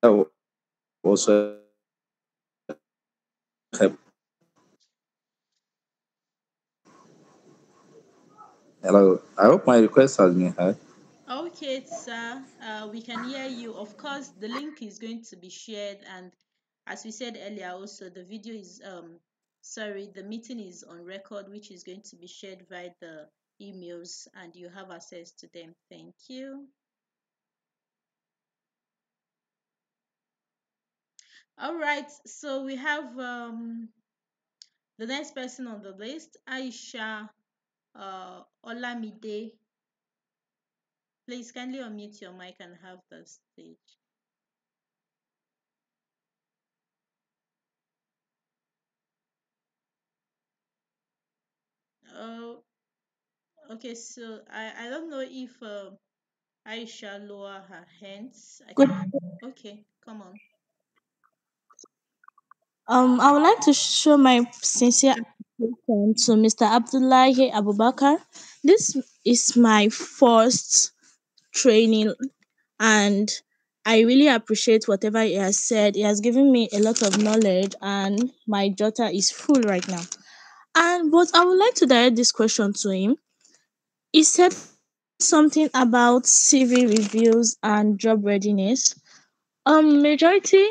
will also help. Hello. I hope my request has been heard. Okay, sir. We can hear you. Of course, the link is going to be shared, and as we said earlier, also the video is sorry, the meeting is on record, which is going to be shared via the emails, and you have access to them. Thank you. All right, so we have the next person on the list, Aisha Olamide. Please kindly unmute your mic and have the stage. Oh, okay. So I don't know if Aisha lower her hands. Good. Okay, come on. I would like to show my sincere appreciation to Mr. Abdullahi Abubakar. This is my first training, and I really appreciate whatever he has said. He has given me a lot of knowledge, and my daughter is full right now. And but I would like to direct this question to him. He said something about CV reviews and job readiness. Majority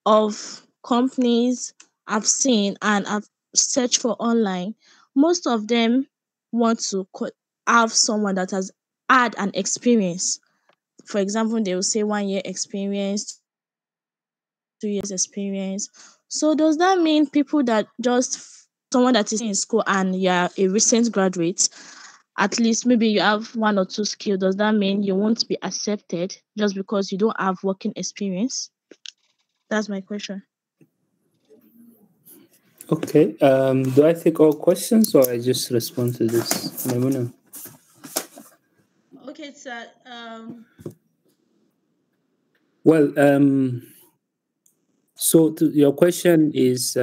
of companies I've seen and I've searched for online, most of them want to have someone that has had an experience. For example, they will say 1 year experience, 2 years experience. So does that mean people that just someone that is in school and you're a recent graduate, at least maybe you have one or two skills, does that mean you won't be accepted just because you don't have working experience? That's my question. Okay. Do I take all questions or I just respond to this, Maimuna? Okay, sir. Well, so your question is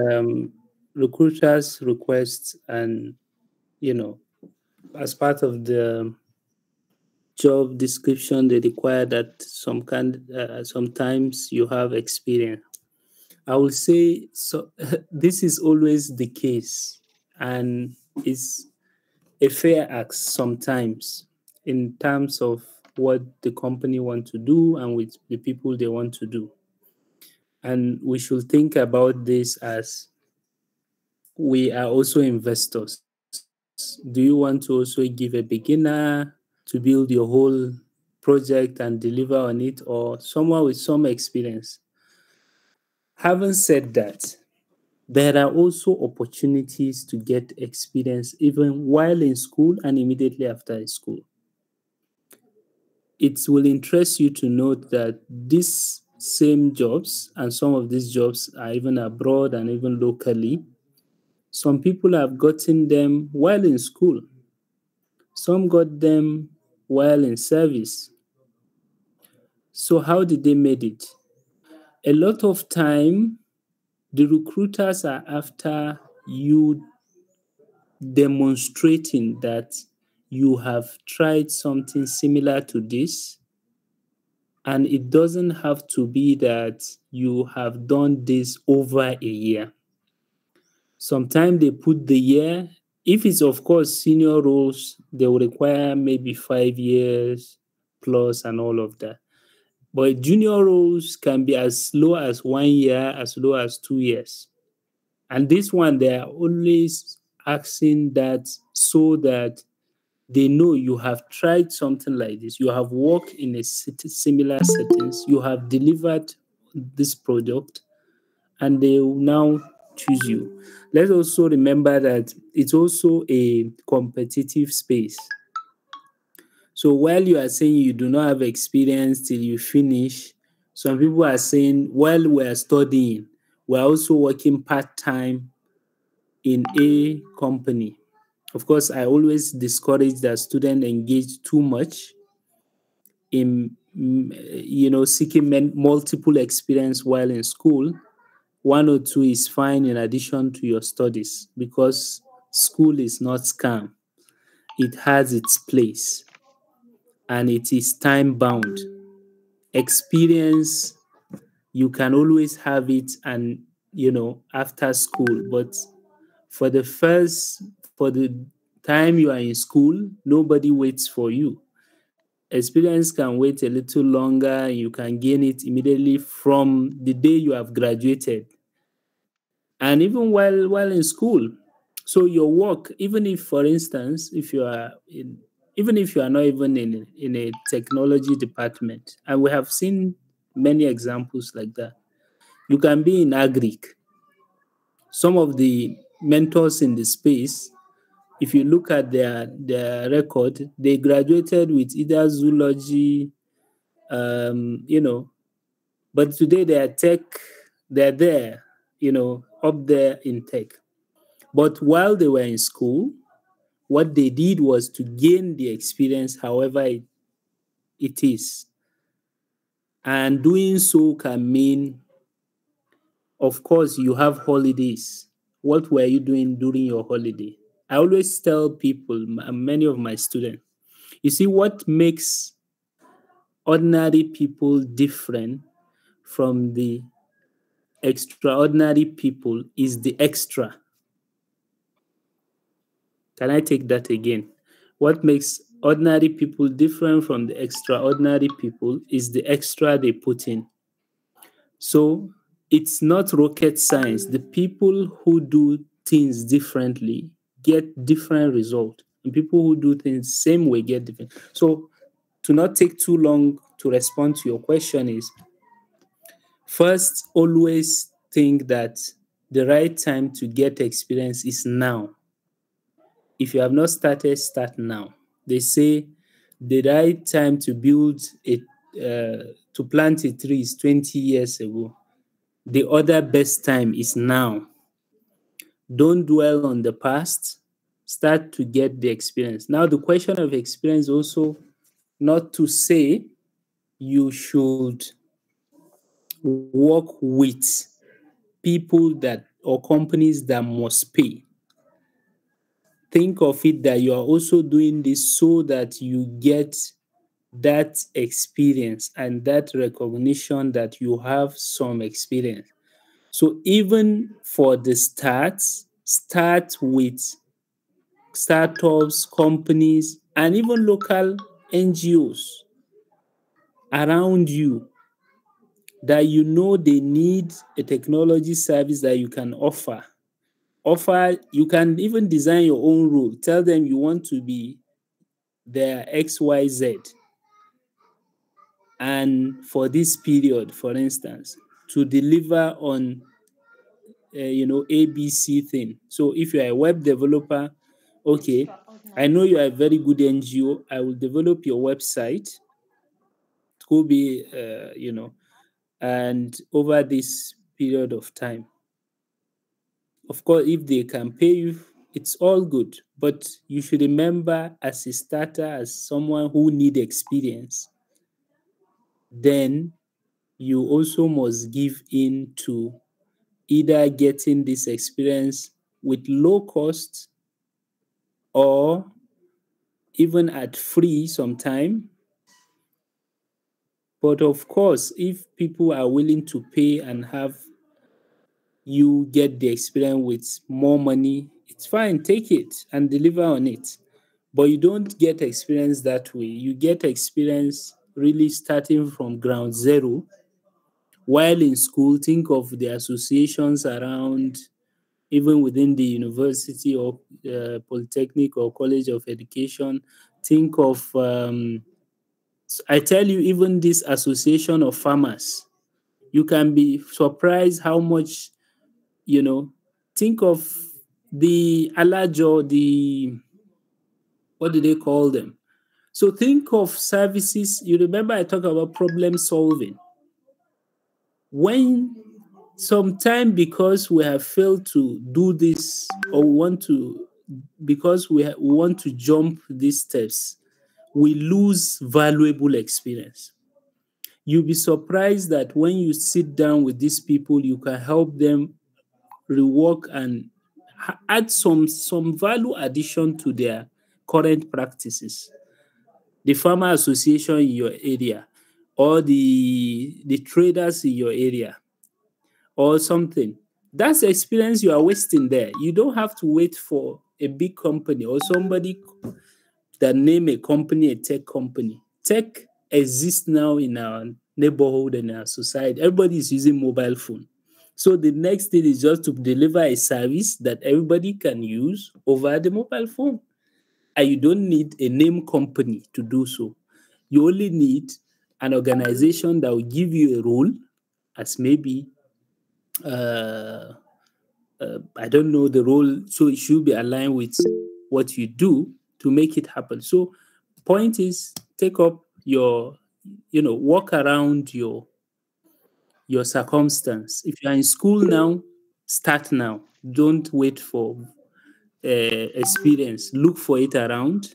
recruiters' requests, and you know, as part of the job description, they require that sometimes you have experience. I will say so. This is always the case, and it's a fair ask sometimes in terms of what the company want to do and with the people they want to do. And we should think about this as we are also investors. Do you want to also give a beginner to build your whole project and deliver on it, or someone with some experience? Having said that, there are also opportunities to get experience even while in school and immediately after school. It will interest you to note that these same jobs, and some of these jobs are even abroad and even locally, some people have gotten them while in school. Some got them while in service. So how did they made it? A lot of time, the recruiters are after you demonstrating that you have tried something similar to this, and it doesn't have to be that you have done this over a year. Sometimes they put the year. If it's, of course, senior roles, they will require maybe 5 years plus and all of that. But junior roles can be as low as 1 year, as low as 2 years. And this one, they are always asking that so that they know you have tried something like this. You have worked in a similar settings. You have delivered this product, and they will now choose you. Let's also remember that it's also a competitive space. So while you are saying you do not have experience till you finish, some people are saying while we're studying, we're also working part-time in a company. Of course, I always discourage that students engage too much in seeking multiple experience while in school. 1 or 2 is fine in addition to your studies, because school is not scam. It has its place and it is time bound. Experience, you can always have it, and after school, but for the time you are in school, nobody waits for you. Experience can wait a little longer. You can gain it immediately from the day you have graduated, and even while in school. So your work, even if, for instance, even if you are not even in a technology department, and we have seen many examples like that, you can be in agric. Some of the mentors in the space, if you look at their record, they graduated with either zoology, but today they are tech, they're there, up there in tech. But while they were in school, What they did was to gain the experience, however it is. And doing so can mean, of course, you have holidays. What were you doing during your holiday? I always tell people, many of my students, you see, what makes ordinary people different from the extraordinary people is the extra. Can I take that again? What makes ordinary people different from the extraordinary people is the extra they put in. So it's not rocket science. The people who do things differently get different results, and people who do things same way get different. So to not take too long to respond to your question is, first, always think that the right time to get experience is now. If you have not started, start now. They say the right time to to plant a tree is 20 years ago. The other best time is now. Don't dwell on the past. Start to get the experience. Now, the question of experience also not to say you should work with people that or companies that must pay. Think of it that you are also doing this so that you get that experience and that recognition that you have some experience. So even for the start with startups, companies, and even local NGOs around you that you know they need a technology service that you can offer. You can even design your own role. Tell them you want to be their XYZ. And for this period, for instance, to deliver on ABC thing. So if you are a web developer, okay, I know you are a very good NGO. I will develop your website. It could be, and over this period of time. Of course, if they can pay you, it's all good. But you should remember, as a starter, as someone who need experience, then you also must give in to either getting this experience with low cost or even at free sometime. But of course, if people are willing to pay and have you get the experience with more money, it's fine, take it and deliver on it. But you don't get experience that way. You get experience really starting from ground zero. While in school, think of the associations around, even within the university or polytechnic or college of education. Think of, I tell you, even this association of farmers, you can be surprised how much, think of the alajo, what do they call them? So think of services. You remember I talked about problem solving. When sometime, because we have failed to do this, or because we want to jump these steps, we lose valuable experience. You'll be surprised that when you sit down with these people, you can help them rework and add some value addition to their current practices. The farmer association in your area, or the traders in your area, or something. That's the experience you are wasting there. You don't have to wait for a big company or somebody that name a company a tech company. Tech exists now in our neighborhood and our society. Everybody is using mobile phone. So the next thing is just to deliver a service that everybody can use over the mobile phone. And you don't need a name company to do so. You only need an organization that will give you a role, as maybe I don't know the role, so it should be aligned with what you do to make it happen. So point is, take up walk around your circumstance. If you're in school now, start now. Don't wait for experience, look for it around.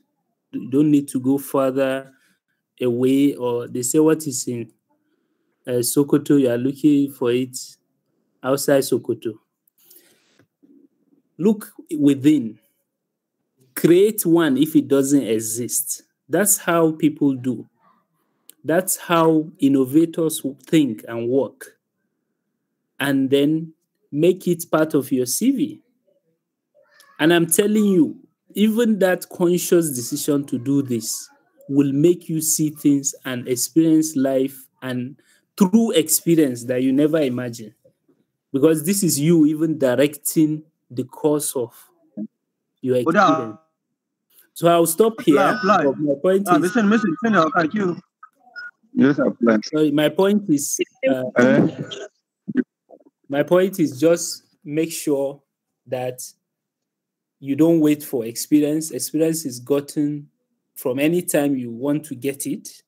You don't need to go further away, or they say what is in Sokoto, you are looking for it outside Sokoto. Look within. Create one if it doesn't exist. That's how people do. That's how innovators think and work. And then make it part of your CV. And I'm telling you, even that conscious decision to do this will make you see things and experience life and through experience that you never imagined. Because this is you even directing the course of your experience. So I'll stop here. But my point is, Yes, apply. sorry, my point is just make sure that you don't wait for experience. Experience is gotten from any time you want to get it.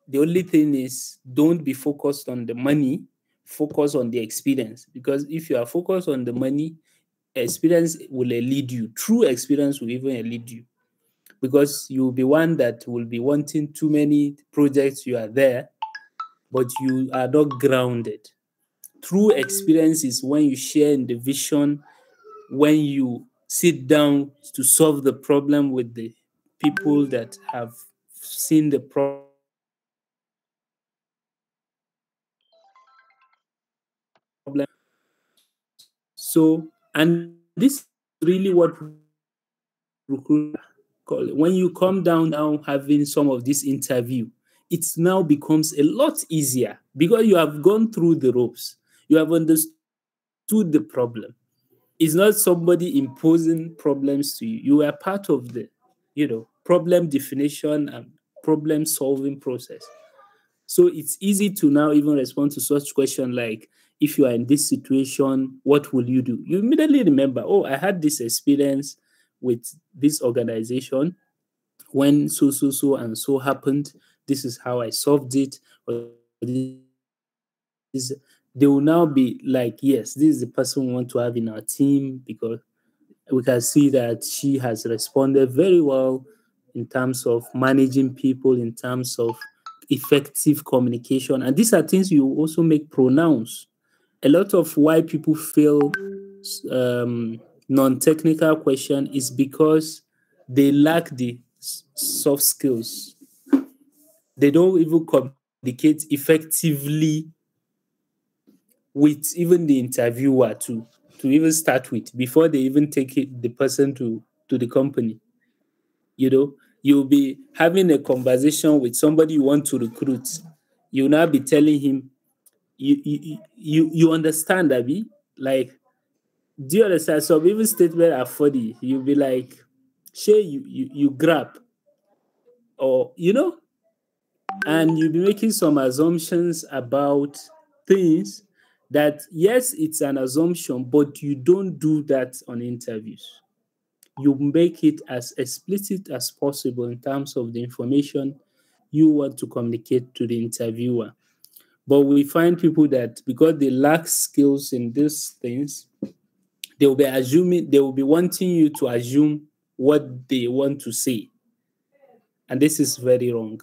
The only thing is don't be focused on the money, focus on the experience. Because if you are focused on the money, experience will lead you. True experience will even lead you. Because you'll be one that will be wanting too many projects, you are there, but you are not grounded. True experience is when you share in the vision, when you sit down to solve the problem with the people that have seen the problem. So, and this is really what recruiters call it. When you come down now having some of this interview, it now becomes a lot easier because you have gone through the ropes. You have understood the problem. It's not somebody imposing problems to you. You are part of the, problem definition and problem solving process. So it's easy to now even respond to such question like, if you are in this situation, what will you do? You immediately remember, oh, I had this experience with this organization when so and so happened. This is how I solved it. Or this, they will now be like, yes, this is the person we want to have in our team because we can see that she has responded very well in terms of managing people, in terms of effective communication. And these are things you also make pronouns. A lot of why people fail non-technical question is because they lack the soft skills. They don't even communicate effectively with even the interviewer to even start with before they even take the person to the company. You'll be having a conversation with somebody you want to recruit. You'll now be telling him, you understand, Abby? Like, do you understand? Some even statement are funny. You'll be like, sure, you grab, or and you'll be making some assumptions about things that, yes, it's an assumption, but you don't do that on interviews. You make it as explicit as possible in terms of the information you want to communicate to the interviewer. But we find people that because they lack skills in these things, they will be wanting you to assume what they want to say. And this is very wrong.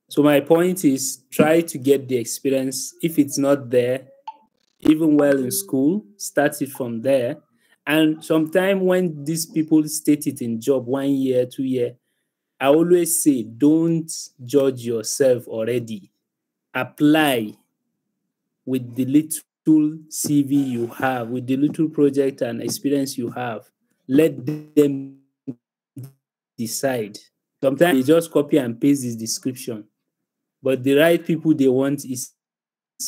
So my point is try to get the experience. If it's not there, even while in school, start it from there. And sometimes when these people state it in job 1 year, 2 year, I always say, don't judge yourself already. Apply with the little CV you have, with the little project and experience you have. Let them decide. Sometimes they just copy and paste this description, but the right people they want is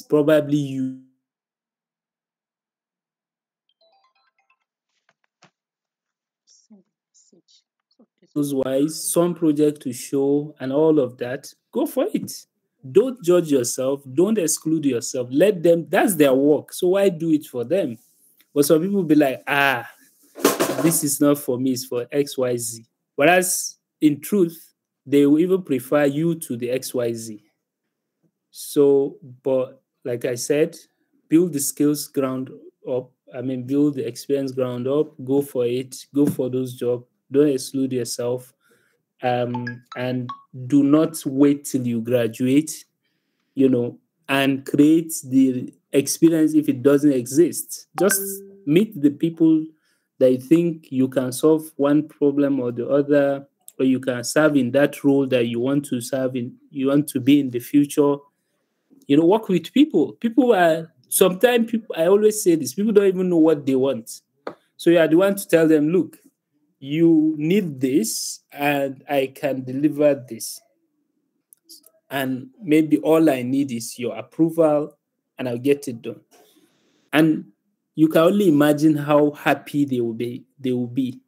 probably you. Wise, some project to show and all of that, go for it. Don't judge yourself. Don't exclude yourself. Let them, that's their work. So why do it for them? But some people be like, this is not for me, it's for XYZ. Whereas in truth, they will even prefer you to the XYZ. So, but like I said, build the skills ground up, I mean, build the experience ground up, go for it, go for those jobs. Don't exclude yourself. And do not wait till you graduate, and create the experience if it doesn't exist. Just meet the people that you think you can solve one problem or the other, or you can serve in that role that you want to serve in, you want to be in the future. Work with people. People are sometimes people. I always say this. People don't even know what they want. So you are the one to tell them, look, you need this, and I can deliver this. And maybe all I need is your approval, and I'll get it done. And you can only imagine how happy they will be. They will be.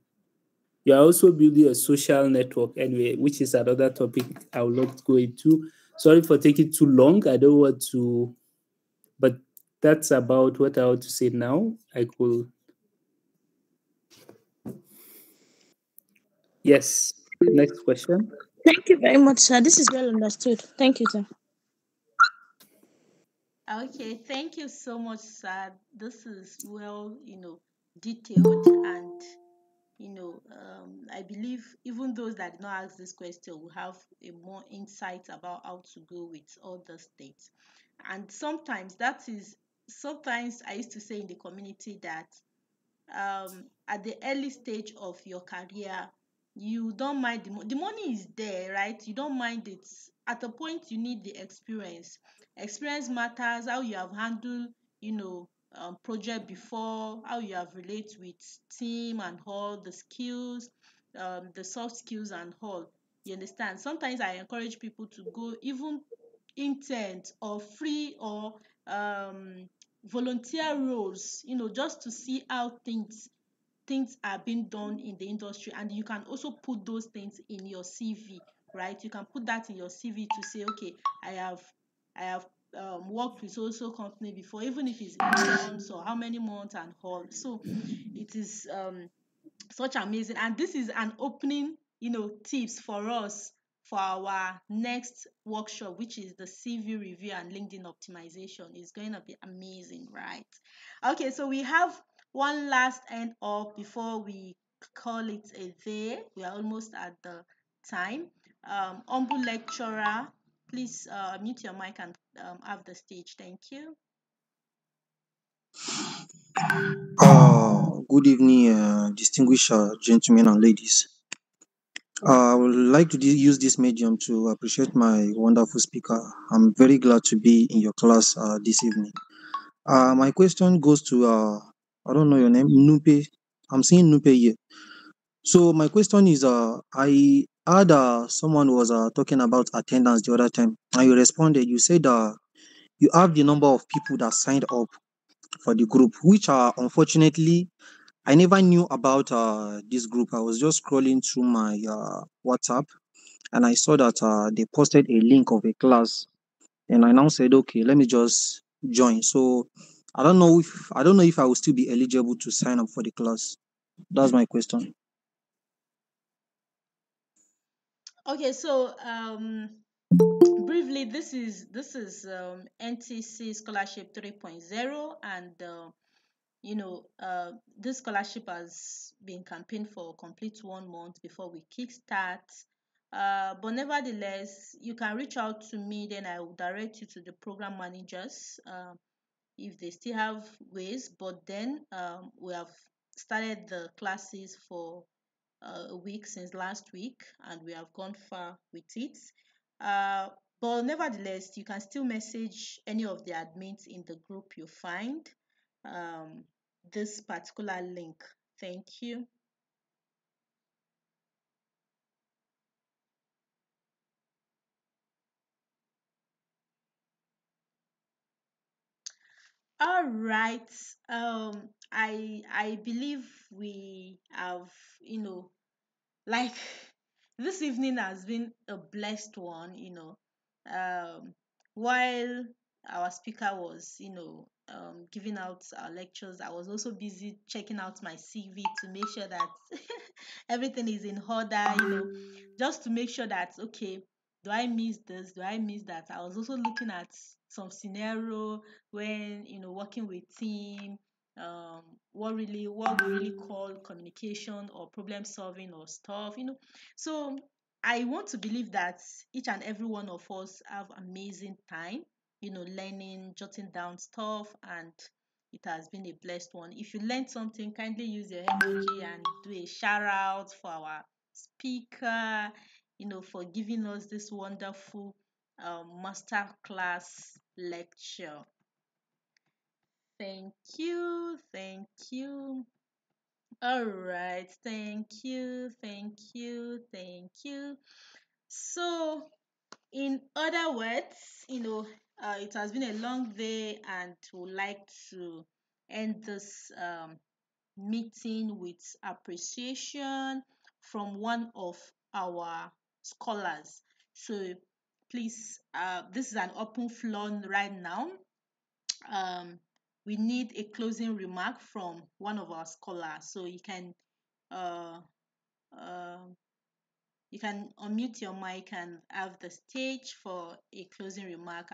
You are also building a social network anyway, which is another topic I will not go into. Sorry for taking too long. I don't want to, but that's about what I want to say now. I could, yes. Next question. Thank you very much, sir. This is well understood. Thank you, sir. Okay, thank you so much, sir. This is well, detailed, and I believe even those that did not ask this question will have a more insight about how to go with all the states. And sometimes I used to say in the community that at the early stage of your career, you don't mind the money is there, right? You don't mind it. At a point, you need the experience. Experience matters. How you have handled, project before, how you have relate with team and all the skills, the soft skills and all. You understand? Sometimes I encourage people to go even intent or free or volunteer roles, just to see how things are being done in the industry, and you can also put those things in your CV, right? You can put that in your CV to say, okay, I have worked with also company before, even if it's months or how many months and all. So it is such amazing, and this is an opening tips for us for our next workshop, which is the CV review and LinkedIn optimization. Is going to be amazing, right? Okay, so we have one last end up before we call it a day. We are almost at the time. Humble lecturer, please mute your mic and have the stage. Thank you. Good evening, distinguished gentlemen and ladies. I would like to use this medium to appreciate my wonderful speaker. I'm very glad to be in your class this evening. My question goes to, I don't know your name, Nupe. I'm seeing Nupe here. So my question is, I heard someone was talking about attendance the other time, and you responded. You said you have the number of people that signed up for the group, which unfortunately I never knew about this group. I was just scrolling through my WhatsApp, and I saw that they posted a link of a class, and I now said, okay, let me just join. So I don't know if I will still be eligible to sign up for the class. That's my question. Okay, so briefly, this is NTC Scholarship 3.0, and this scholarship has been campaigned for complete 1 month before we kickstart. But nevertheless, you can reach out to me, then I will direct you to the program managers if they still have ways. But then we have started the classes for a week since last week, and we have gone far with it. Uh, but nevertheless, you can still message any of the admins in the group you find um, this particular link. Thank you. All right. I believe we have, like, this evening has been a blessed one. While our speaker was, giving out our lectures, I was also busy checking out my CV to make sure that everything is in order, just to make sure that, okay, do I miss this? Do I miss that? I was also looking at some scenario when, working with team, what we really call communication or problem solving or stuff, So I want to believe that each and every one of us have amazing time, learning, jotting down stuff, and it has been a blessed one. If you learned something, kindly use your emoji and do a shout out for our speaker, for giving us this wonderful master class lecture. Thank you. Thank you. All right. Thank you. Thank you. Thank you. So, in other words, it has been a long day, and would like to end this meeting with appreciation from one of our scholars. So, please, this is an open floor right now. um, we need a closing remark from one of our scholars. So uh, uh, you can unmute your mic and have the stage for a closing remark,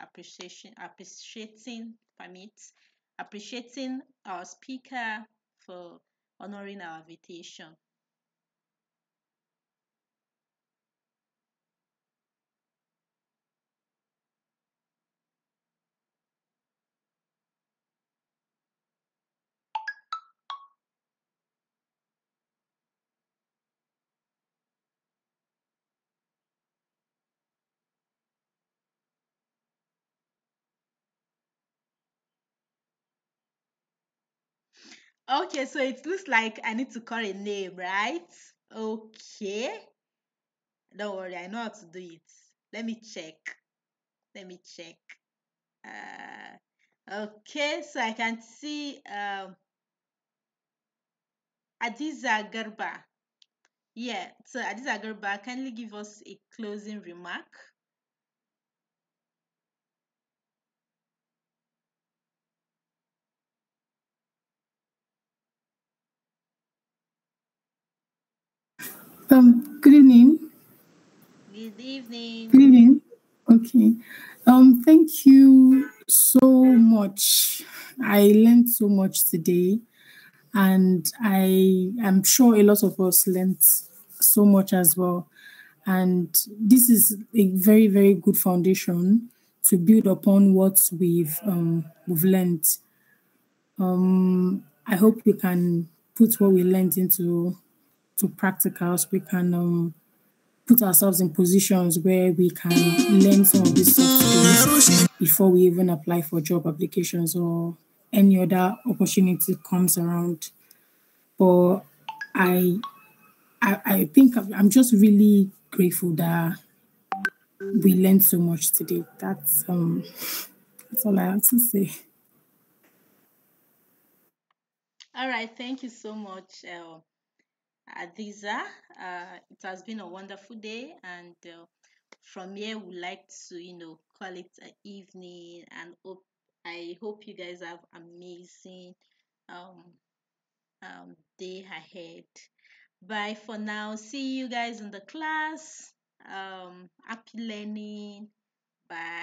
appreciating our speaker for honoring our invitation. Okay, so it looks like I need to call a name, right? Okay, don't worry, I know how to do it. Let me check. Let me check. Okay, so I can see Adiza Garba. Yeah, so Adiza Garba, kindly give us a closing remark. Good evening. Good evening. Good evening. Okay. Thank you so much. I learned so much today, and I am sure a lot of us learned so much as well. And this is a very, very good foundation to build upon what we've learned. I hope we can put what we learned into practicals. We can put ourselves in positions where we can learn some of these soft skills before we even apply for job applications or any other opportunity comes around. But I I think I'm just really grateful that we learned so much today. That's all I have to say. All right, thank you so much, Adiza. It has been a wonderful day, and from here we like to, call it an evening, and I hope you guys have amazing um, day ahead. Bye for now. See you guys in the class. Happy learning. Bye.